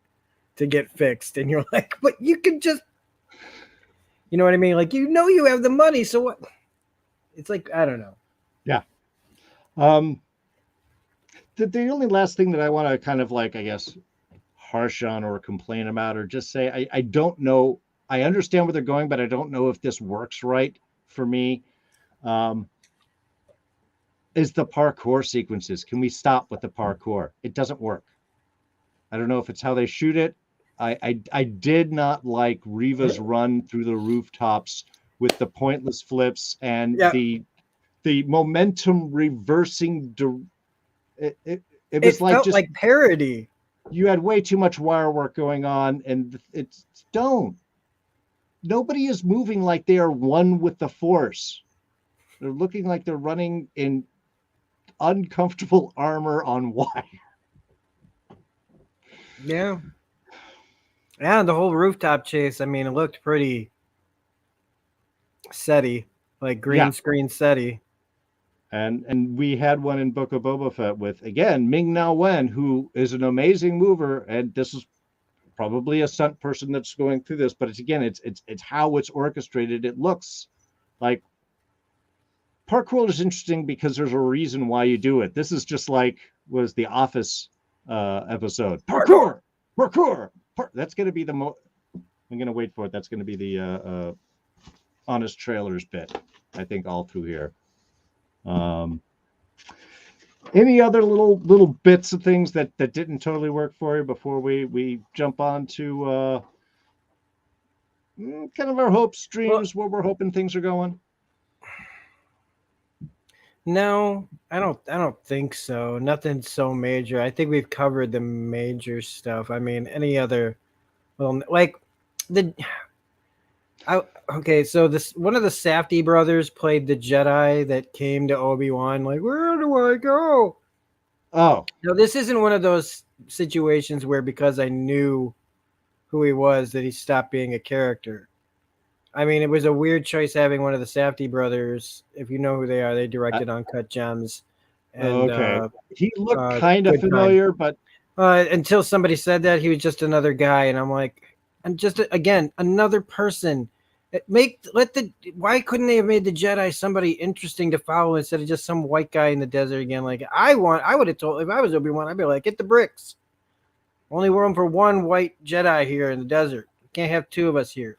to get fixed, and you're like, but you can just, you know what I mean? Like, you know, you have the money, so what? It's like, I don't know. Yeah. The only last thing that I want to kind of like, I guess, harsh on or complain about or just say, I don't know. I understand where they're going, but I don't know if this works right for me. Is the parkour sequences. Can we stop with the parkour? It doesn't work. I don't know if it's how they shoot it. I did not like Reva's run through the rooftops with the pointless flips and the momentum reversing. It was like felt just like parody. You had way too much wire work going on, and nobody is moving like they are one with the Force. They're looking like they're running in uncomfortable armor on wire. Yeah. Yeah, the whole rooftop chase, I mean, it looked pretty setty, like green screen setty. And we had one in Book of Boba Fett with, again, Ming-Na Wen, who is an amazing mover, and this is probably a stunt person that's going through this, but it's how it's orchestrated. It looks like parkour is interesting because there's a reason why you do it. This is just like was the Office episode. Parkour. That's going to be I'm going to wait for it. That's going to be the Honest Trailers bit, I think, all through here. Any other little bits of things that didn't totally work for you before we jump on to kind of our hopes, dreams, where we're hoping things are going? No, I don't think so. Nothing so major. I think we've covered the major stuff. I mean, any other little okay, so this one of the Safdie brothers played the Jedi that came to Obi-Wan, like, where do I go? Oh. No, this isn't one of those situations where because I knew who he was that he stopped being a character. I mean, it was a weird choice having one of the Safdie brothers. If you know who they are, they directed Uncut Gems. And Okay. He looked kind of good time. familiar, but until somebody said that he was just another guy, and I'm like, and just again another person. Why couldn't they have made the Jedi somebody interesting to follow instead of just some white guy in the desert again? Like I would have told, if I was Obi-Wan, I'd be like, get the bricks. Only room for one white Jedi here in the desert. Can't have two of us here.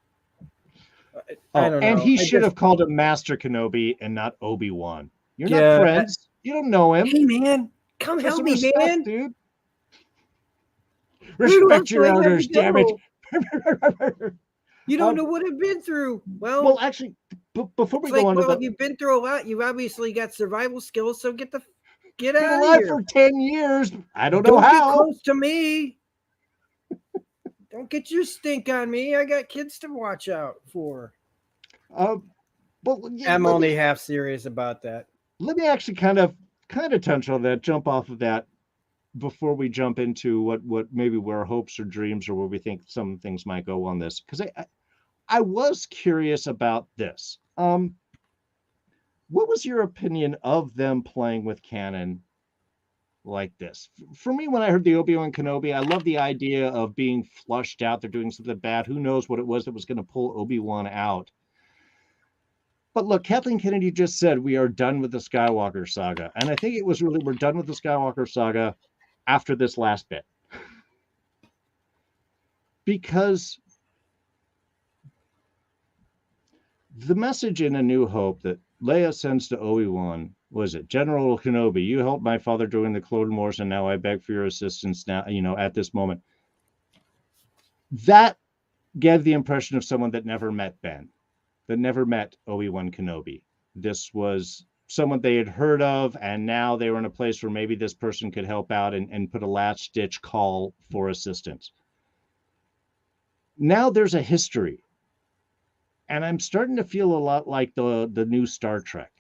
I don't know. And he should have called him Master Kenobi and not Obi-Wan. You're Yeah, not friends. You don't know him. Hey man, come Show help some me, respect, man. dude. Who Respect else your do I have elders, to damn it. go? You don't know what I've been through. Well, actually, before we it's like, go on to well, the, you've been through a lot. You've obviously got survival skills, so get been out of alive here. for 10 years. I don't know Don't how. get close to me. Don't get your stink on me. I got kids to watch out for. But yeah, I'm only half serious about that. Let me actually kind of touch on that, jump off of that before we jump into what maybe where our hopes or dreams or where we think some things might go on this. Because I was curious about this. What was your opinion of them playing with canon like this? For me, when I heard the Obi-Wan Kenobi, I love the idea of being flushed out. They're doing something bad. Who knows what it was that was going to pull Obi-Wan out? But look, Kathleen Kennedy just said we are done with the Skywalker saga. And I think it was really, we're done with the Skywalker saga after this last bit. Because the message in A New Hope that Leia sends to Obi-Wan was it, General Kenobi, you helped my father during the Clone Wars, and now I beg for your assistance now, at this moment. That gave the impression of someone that never met Ben, that never met Obi-Wan Kenobi. This was someone they had heard of, and now they were in a place where maybe this person could help out and put a last-ditch call for assistance. Now there's a history. And I'm starting to feel a lot like the new Star Trek.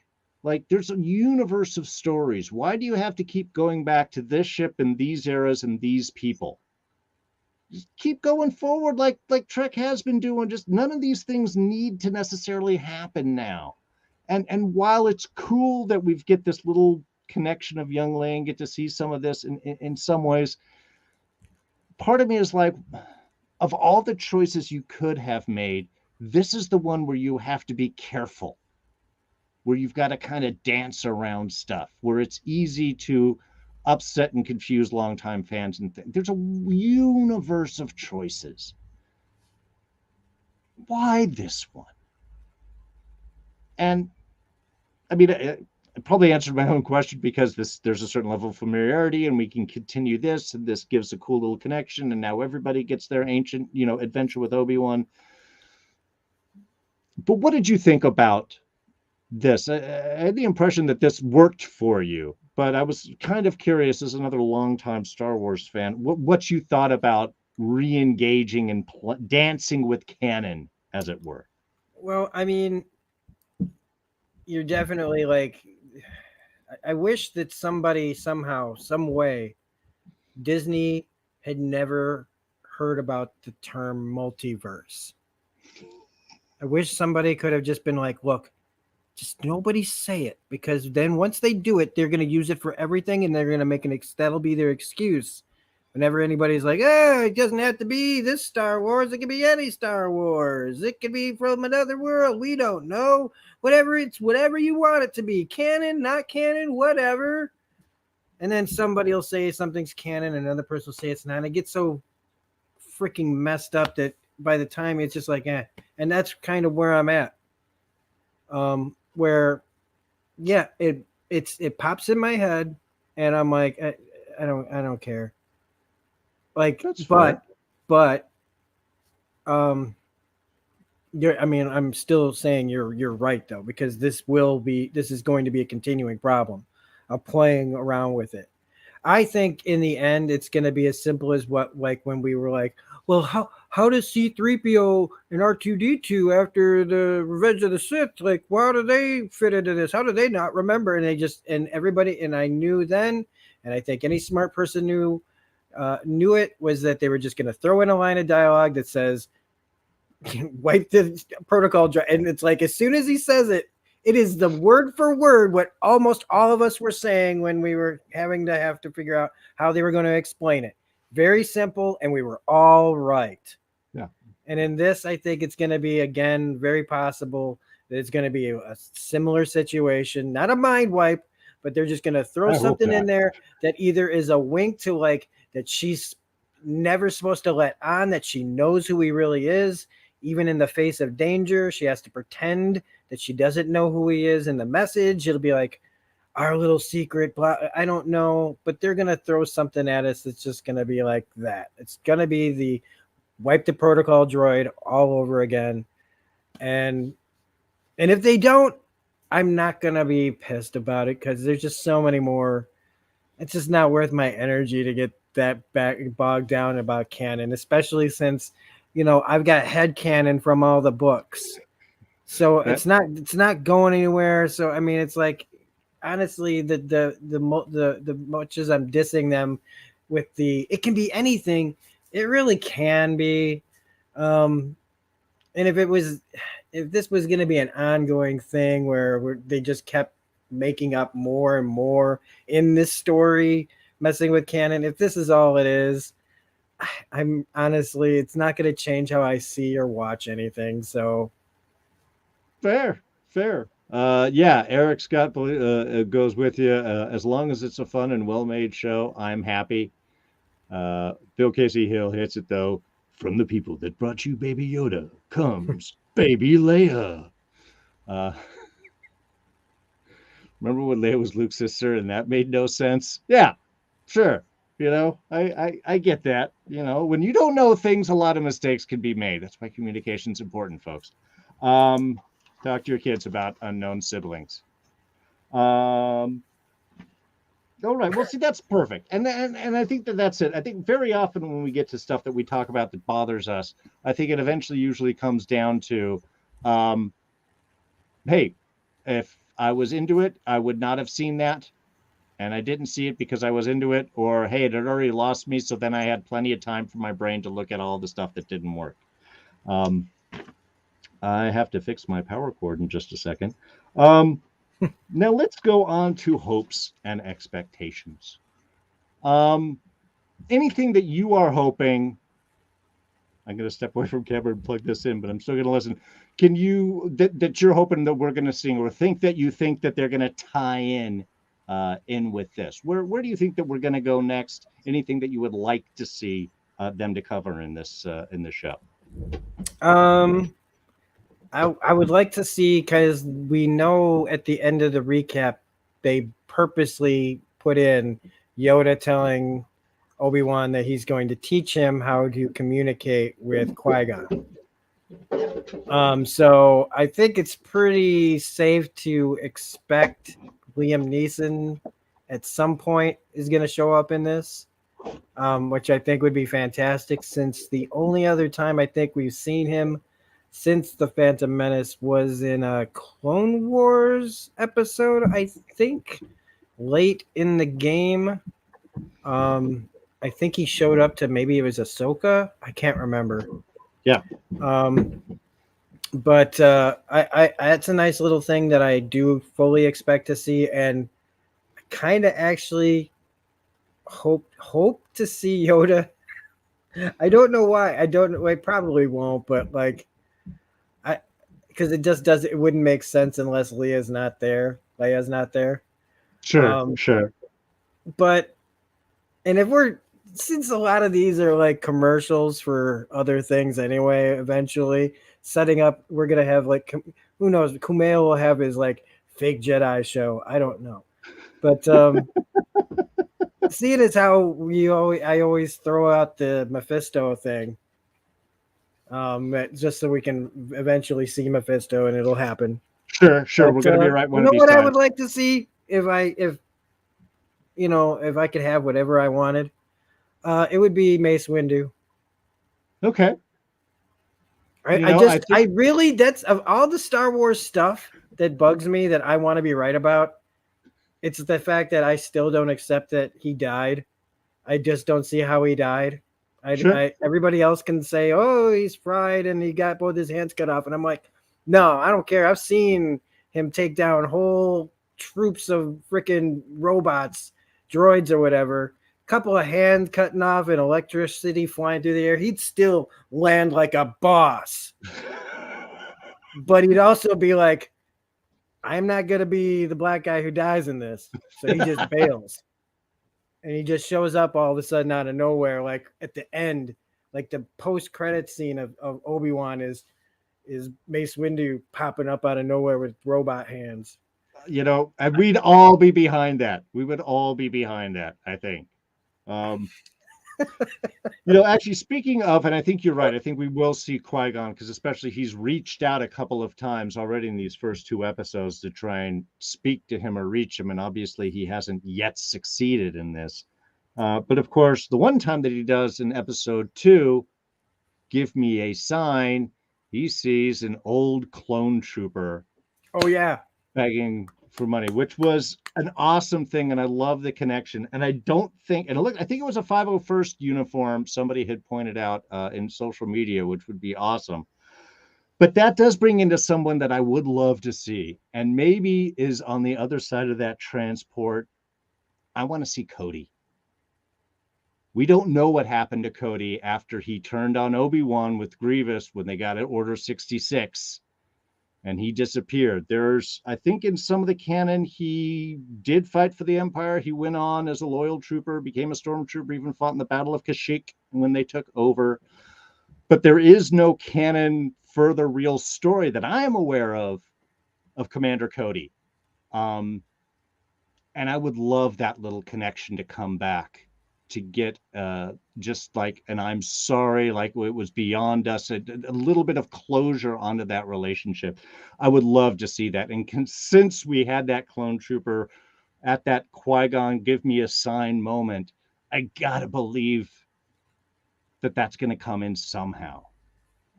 Like there's a universe of stories. Why do you have to keep going back to this ship and these eras and these people? Just keep going forward like Trek has been doing. Just none of these things need to necessarily happen now. And while it's cool that we've get this little connection of young Leia and get to see some of this in some ways, part of me is like, of all the choices you could have made, this is the one where you have to be careful, where you've got to kind of dance around stuff, where it's easy to upset and confuse longtime fans. And there's a universe of choices. Why this one? And I mean, I probably answered my own question because there's a certain level of familiarity and we can continue this, and this gives a cool little connection. And now everybody gets their ancient, adventure with Obi-Wan. But what did you think about this? I had the impression that this worked for you, but I was kind of curious as another longtime Star Wars fan, what you thought about re-engaging and dancing with canon, as it were. Well, I mean, you're definitely like, I wish that somebody somehow, some way, Disney had never heard about the term multiverse. I wish somebody could have just been like, look, just nobody say it, because then once they do it, they're going to use it for everything, and they're going to make that'll be their excuse. Whenever anybody's like, it doesn't have to be this Star Wars. It could be any Star Wars. It could be from another world. We don't know. Whatever you want it to be. Canon, not canon, whatever. And then somebody will say something's canon, and another person will say it's not. And it gets so freaking messed up that by the time it's just like, and that's kind of where I'm at. Where, yeah, it pops in my head, and I'm like, I don't care. Like, but, I'm still saying you're right though, because this is going to be a continuing problem of playing around with it. I think in the end, it's going to be as simple as when we were like, well, how does C-3PO and R2-D2 after the Revenge of the Sith, like, how do they fit into this? How do they not remember? And everybody, and I knew then, and I think any smart person knew it, was that they were just going to throw in a line of dialogue that says, wipe the protocol, and it's like, as soon as he says it, It is the word for word what almost all of us were saying when we were having to have to figure out how they were going to explain it. Very simple, and we were all right. Yeah. And in this, I think it's going to be, again, very possible that it's going to be a similar situation, not a mind wipe, but they're just going to throw something in there that either is a wink to like that she's never supposed to let on that she knows who he really is. Even in the face of danger, she has to pretend that she doesn't know who he is in the message. It'll be like our little secret, blah, I don't know, but they're going to throw something at us that's just going to be like that. It's going to be the wipe the protocol droid all over again. And if they don't, I'm not going to be pissed about it because there's just so many more. It's just not worth my energy to get that back bogged down about canon, especially since, you know, I've got head canon from all the books. So it's not going anywhere. So, I mean, it's like, honestly, the much as I'm dissing them with it can be anything. It really can be. And if this was going to be an ongoing thing where they just kept making up more and more in this story, messing with canon, if this is all it is, I'm honestly, it's not going to change how I see or watch anything. So fair. Yeah, Eric Scott goes with you. As long as it's a fun and well-made show, I'm happy. Bill Casey Hill hits it though. From the people that brought you Baby Yoda comes Baby Leia. Remember when Leia was Luke's sister and that made no sense? Yeah, sure. You know, I get that. You know, when you don't know things, a lot of mistakes can be made. That's why communication's important, folks. Talk to your kids about unknown siblings. All right. Well, see, that's perfect. And I think that's it. I think very often when we get to stuff that we talk about that bothers us, I think it eventually usually comes down to, hey, if I was into it, I would not have seen that. And I didn't see it because I was into it, or hey, it had already lost me. So then I had plenty of time for my brain to look at all the stuff that didn't work. I have to fix my power cord in just a second. Now let's go on to hopes and expectations. Anything that you are hoping, I'm going to step away from camera and plug this in, but I'm still going to listen. Can you, that you're hoping that we're going to see, or think that they're going to tie in with this? Where do you think that we're going to go next? Anything that you would like to see them to cover in this show? I would like to see, because we know at the end of the recap, they purposely put in Yoda telling Obi-Wan that he's going to teach him how to communicate with Qui-Gon. So I think it's pretty safe to expect Liam Neeson at some point is going to show up in this, which I think would be fantastic, since the only other time I think we've seen him since The Phantom Menace was in a Clone Wars episode, I think, late in the game. I think he showed up to, maybe it was Ahsoka. I can't remember. Yeah. But I that's a nice little thing that I do fully expect to see, and kind of actually hope to see Yoda. I don't know why. I probably won't, but like, because it wouldn't make sense unless Leia's not there. Sure. But, and since a lot of these are like commercials for other things anyway, eventually setting up, we're going to have like, who knows, Kumail will have his like fake Jedi show. I don't know. But seeing as how I always throw out the Mephisto thing, just so we can eventually see Mephisto and it'll happen. Sure. But, we're going to be right one of these times. I would like to see if I could have whatever I wanted, it would be Mace Windu. Okay. I really, that's of all the Star Wars stuff that bugs me that I want to be right about. It's the fact that I still don't accept that he died. I just don't see how he died. Everybody else can say, oh, he's fried and he got both his hands cut off. And I'm like, no, I don't care. I've seen him take down whole troops of freaking robots, droids or whatever, couple of hands cutting off and electricity flying through the air, he'd still land like a boss. But he'd also be like, I'm not going to be the black guy who dies in this. So he just bails. And he just shows up all of a sudden out of nowhere, like at the end, like the post-credit scene of Obi-Wan is Mace Windu popping up out of nowhere with robot hands. You know, and we'd all be behind that. We would all be behind that, I think. You know, actually, speaking of, and I think you're right, I think we will see Qui-Gon, because especially he's reached out a couple of times already in these first 2 episodes to try and speak to him or reach him, and obviously he hasn't yet succeeded in this. But of course, the one time that he does in episode 2, give me a sign, he sees an old clone trooper. Oh, yeah. Begging for money, which was an awesome thing, and I love the connection. And I don't think, and look, I think it was a 501st uniform somebody had pointed out in social media, which would be awesome. But that does bring into someone that I would love to see, and maybe is on the other side of that transport. I want to see Cody. We don't know what happened to Cody after he turned on Obi-Wan with Grievous when they got at Order 66. And he disappeared. There's, I think in some of the canon, he did fight for the Empire. He went on as a loyal trooper, became a stormtrooper, even fought in the Battle of Kashyyyk when they took over. But there is no canon further real story that I am aware of Commander Cody. And I would love that little connection to come back, to get just like an I'm sorry, like it was beyond us, a little bit of closure onto that relationship. I would love to see that. And since we had that clone trooper at that Qui-Gon give me a sign moment, I gotta believe that that's going to come in somehow.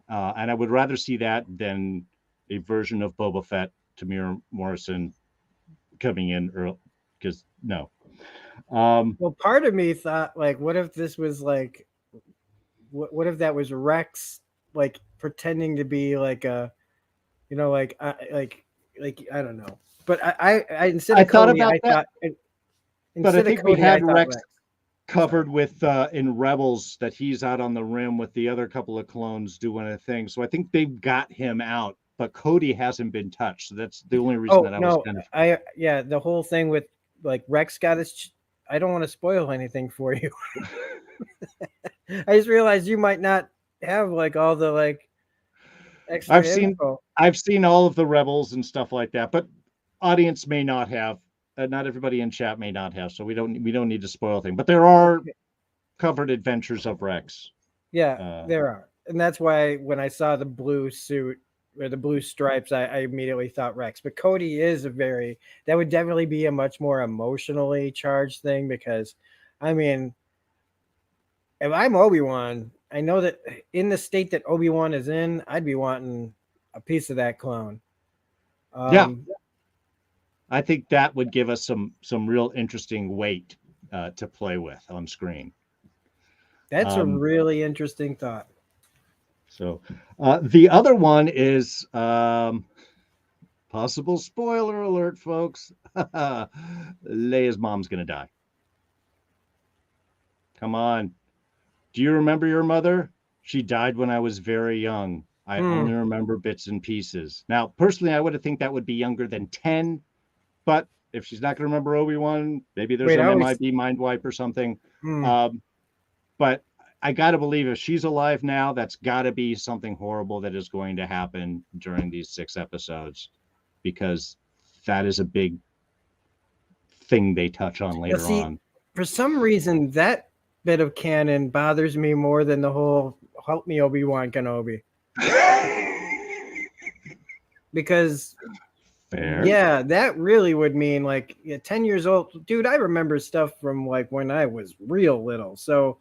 And I would rather see that than a version of Boba Fett, Tamir Morrison coming in early, because no. Well, part of me thought, like, what if this was like, what if that was Rex, like pretending to be like a, you know, like I don't know. But I instead of Cody, I thought, but I think we had Rex covered with in Rebels, that he's out on the rim with the other couple of clones doing a thing. So I think they've got him out, but Cody hasn't been touched. So that's the only reason that I was kind of. The whole thing with like Rex got his. I don't want to spoil anything for you. I just realized you might not have like all the like extra info. I've seen all of the Rebels and stuff like that, but audience may not have. Not everybody in chat may not have, so we don't need to spoil things. But there are covered adventures of Rex. Yeah, there are, and that's why when I saw the blue suit or the blue stripes, I immediately thought Rex. But Cody is that would definitely be a much more emotionally charged thing, because, I mean, if I'm Obi-Wan, I know that in the state that Obi-Wan is in, I'd be wanting a piece of that clone. Yeah. I think that would give us some real interesting weight to play with on screen. That's a really interesting thought. So the other one is possible spoiler alert, folks. Leia's mom's going to die. Come on. Do you remember your mother? She died when I was very young. I only remember bits and pieces. Now, personally, I would think that would be younger than 10, but if she's not going to remember Obi-Wan, maybe there's an MIB mind wipe or something. But I got to believe if she's alive now, that's got to be something horrible that is going to happen during these 6 episodes, because that is a big thing they touch on later on. For some reason, that bit of canon bothers me more than the whole "help me, ObiwanKenobi." Because fair. Yeah, that really would mean like 10 years old. Dude, I remember stuff from like when I was real little. So,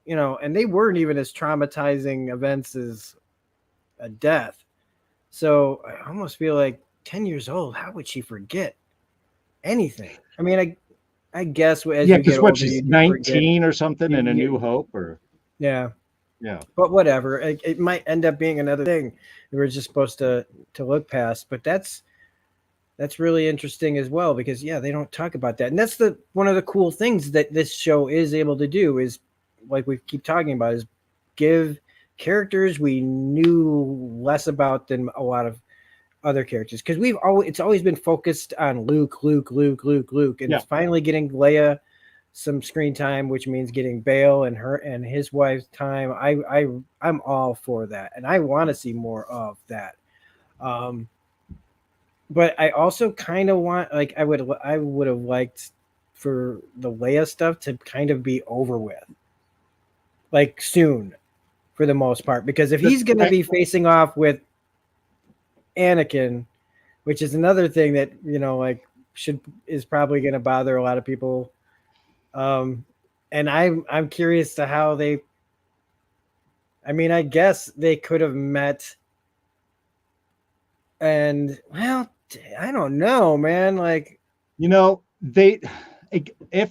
you know, and they weren't even as traumatizing events as a death. So I almost feel like 10 years old, how would she forget anything? I mean, I guess as you get older, she's 19 or something in A New Hope, or yeah. But whatever, it might end up being another thing that we're just supposed to look past. But that's That's really interesting as well, because they don't talk about that. And that's one of the cool things that this show is able to do, is like we keep talking about, is give characters we knew less about than a lot of other characters, because it's always been focused on Luke, and it's finally getting Leia some screen time, which means getting Bail and his wife's time. I'm all for that, and I want to see more of that. But I also kind of want, like, I would have liked for the Leia stuff to kind of be over with, like, soon, for the most part, because if he's going to be facing off with Anakin, which is another thing that is probably going to bother a lot of people, and I'm curious to how they. I mean, I guess they could have met, and well, I don't know, man. Like, if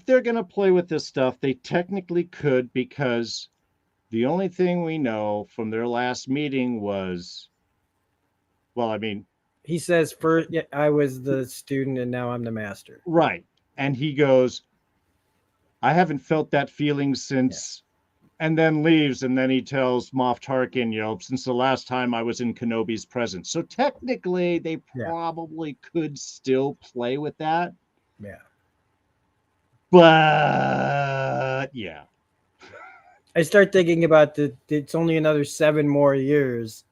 they're going to play with this stuff, they technically could, because the only thing we know from their last meeting was, well, I mean, he says, first, I was the student and now I'm the master. Right. And he goes, I haven't felt that feeling since, and then leaves. And then he tells Moff Tarkin, since the last time I was in Kenobi's presence. So technically, they probably could still play with that. Yeah. But, yeah. I start thinking about it's only another 7 more years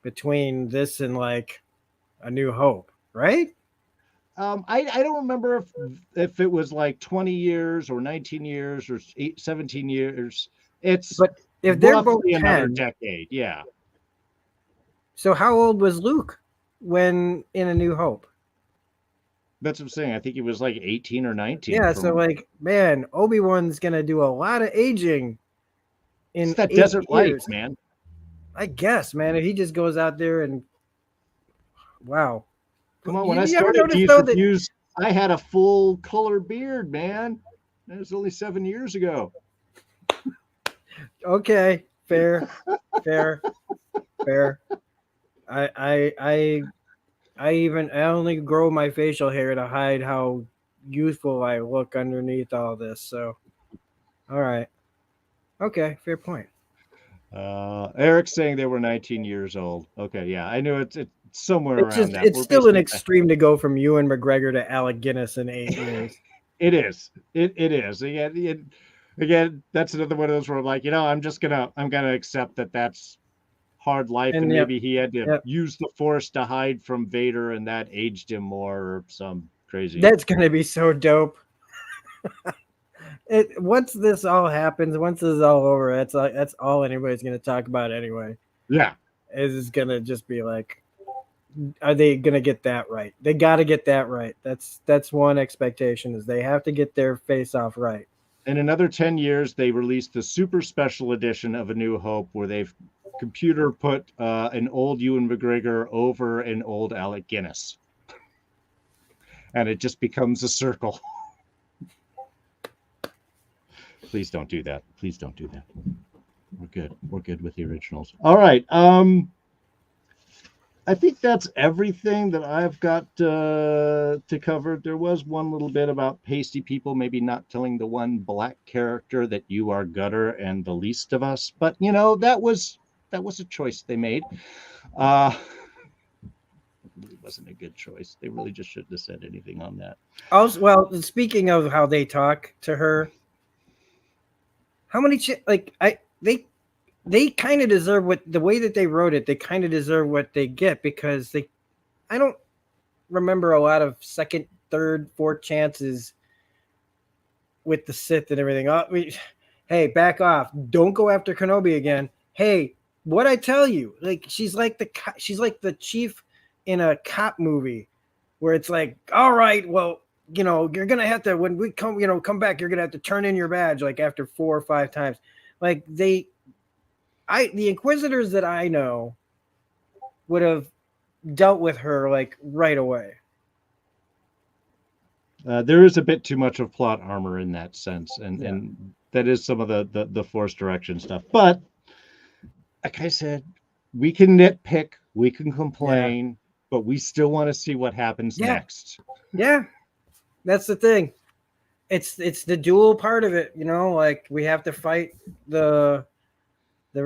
between this and, like, A New Hope, right? I don't remember if it was like 20 years or 19 years or 17 years. But if they're both 10, another decade, yeah. So how old was Luke when in A New Hope? That's what I'm saying. I think he was like 18 or 19. Yeah, so, like, man, Obi-Wan's gonna do a lot of aging in that desert life, man. I guess, man. If he just goes out there and wow. Come on, when I started these reviews, I had a full color beard, man. That was only 7 years ago. Okay, fair. I only grow my facial hair to hide how youthful I look underneath all this. So, all right, okay, fair point. Eric's saying they were 19 years old. Okay, yeah, I knew it's somewhere around that. It's still an extreme to go from Ewan McGregor to Alec Guinness in 8 years. It is. It is. Again, that's another one of those where I'm like, I'm gonna accept that that's hard life, and maybe he had to use the Force to hide from Vader, and that aged him more, or some crazy. That's gonna be so dope. Once this all happens, once this is all over, that's all anybody's gonna talk about anyway. Yeah, is gonna just be like, are they gonna get that right? They got to get that right. That's one expectation, is they have to get their face off right. In another 10 years, they released the super special edition of A New Hope, where they've computer put an old Ewan McGregor over an old Alec Guinness, and it just becomes a circle. Please don't do that. Please don't do that. We're good. We're good with the originals. All right. I think that's everything that I've got to cover. There was one little bit about pasty people maybe not telling the one black character that you are gutter and the least of us, but that was a choice they made. It really wasn't a good choice. They really just shouldn't have said anything on that. Also, well, speaking of how they talk to her, how many they kind of deserve the way that they wrote it. They kind of deserve what they get, because I don't remember a lot of second, third, fourth chances with the Sith and everything. Hey, back off! Don't go after Kenobi again. Hey, what I tell you? Like, she's like the chief in a cop movie, where it's like, all right, well, you're gonna have to, when we come back, you're gonna have to turn in your badge, like, after 4 or 5 times. Like, the Inquisitors that I know would have dealt with her, like, right away. There is a bit too much of plot armor in that sense, and that is some of the Force direction stuff. But like I said, we can nitpick, we can complain. but we still want to see what happens next. Yeah, that's the thing. It's the dual part of it, you know. Like we have to fight the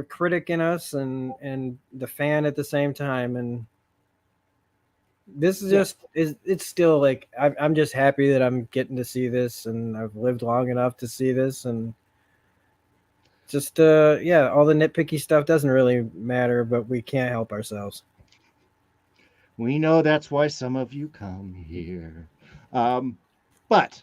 critic in us and the fan at the same time, and this is just it's still like I'm just happy that I'm getting to see this, and I've lived long enough to see this, and just all the nitpicky stuff doesn't really matter, but we can't help ourselves. We know that's why some of you come here. But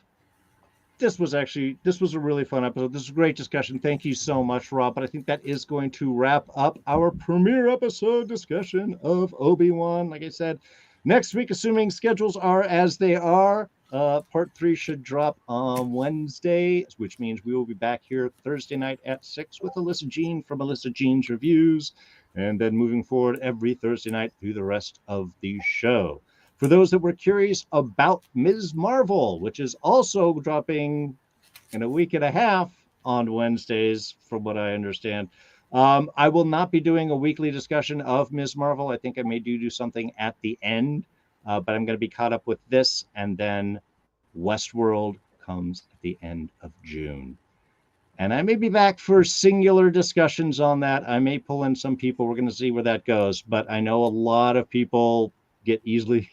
this was a really fun episode. This is a great discussion. Thank you so much, Rob. But I think that is going to wrap up our premiere episode discussion of Obi-Wan. Like I said, next week, assuming schedules are as they are, part 3 should drop on Wednesday, which means we will be back here Thursday night at 6 with Alyssa Jean from Alyssa Jean's Reviews, and then moving forward every Thursday night through the rest of the show. For those that were curious about Ms. Marvel, which is also dropping in a week and a half on Wednesdays, from what I understand, I will not be doing a weekly discussion of Ms. Marvel. I think I may do something at the end, but I'm going to be caught up with this, and then Westworld comes at the end of June. And I may be back for singular discussions on that. I may pull in some people. We're going to see where that goes. But I know a lot of people get easily...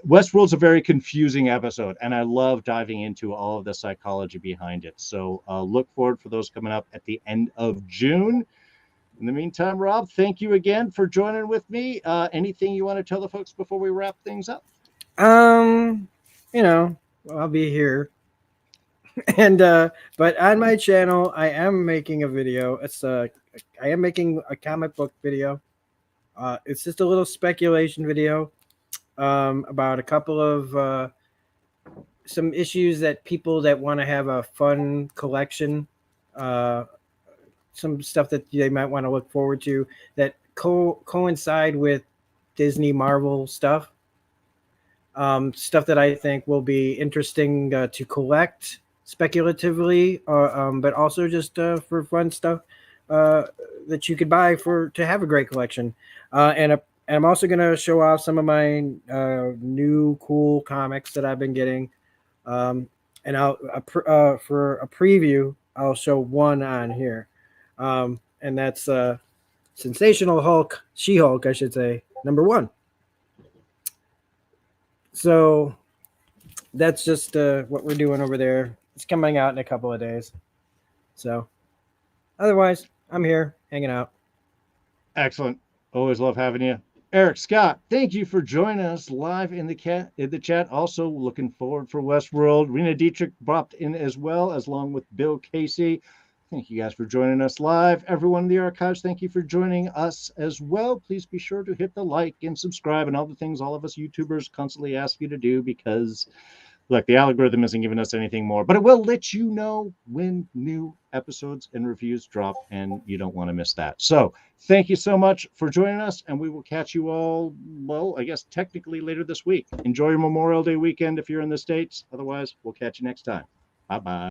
Westworld's a very confusing episode, and I love diving into all of the psychology behind it. So look forward for those coming up at the end of June. In the meantime, Rob, thank you again for joining with me. Anything you want to tell the folks before we wrap things up? I'll be here. And but on my channel, I am making a video. I am making a comic book video. It's just a little speculation video about a couple of some issues that people that want to have a fun collection, some stuff that they might want to look forward to that coincide with Disney Marvel stuff. Stuff that I think will be interesting to collect speculatively, but also just for fun stuff that you could buy to have a great collection. And I'm also going to show off some of my new cool comics that I've been getting. And for a preview, I'll show one on here. And that's Sensational Hulk, She-Hulk, I should say, #1. So that's just what we're doing over there. It's coming out in a couple of days. So otherwise, I'm here hanging out. Excellent. Always love having you. Eric Scott, thank you for joining us live in the chat. Also looking forward for Westworld. Rena Dietrich dropped in as well, along with Bill Casey. Thank you guys for joining us live. Everyone in the archives, thank you for joining us as well. Please be sure to hit the like and subscribe and all the things all of us YouTubers constantly ask you to do, because look, the algorithm isn't giving us anything more, but it will let you know when new episodes and reviews drop, and you don't want to miss that. So thank you so much for joining us, and we will catch you all, well, I guess technically later this week. Enjoy your Memorial Day weekend if you're in the States. Otherwise, we'll catch you next time. Bye-bye.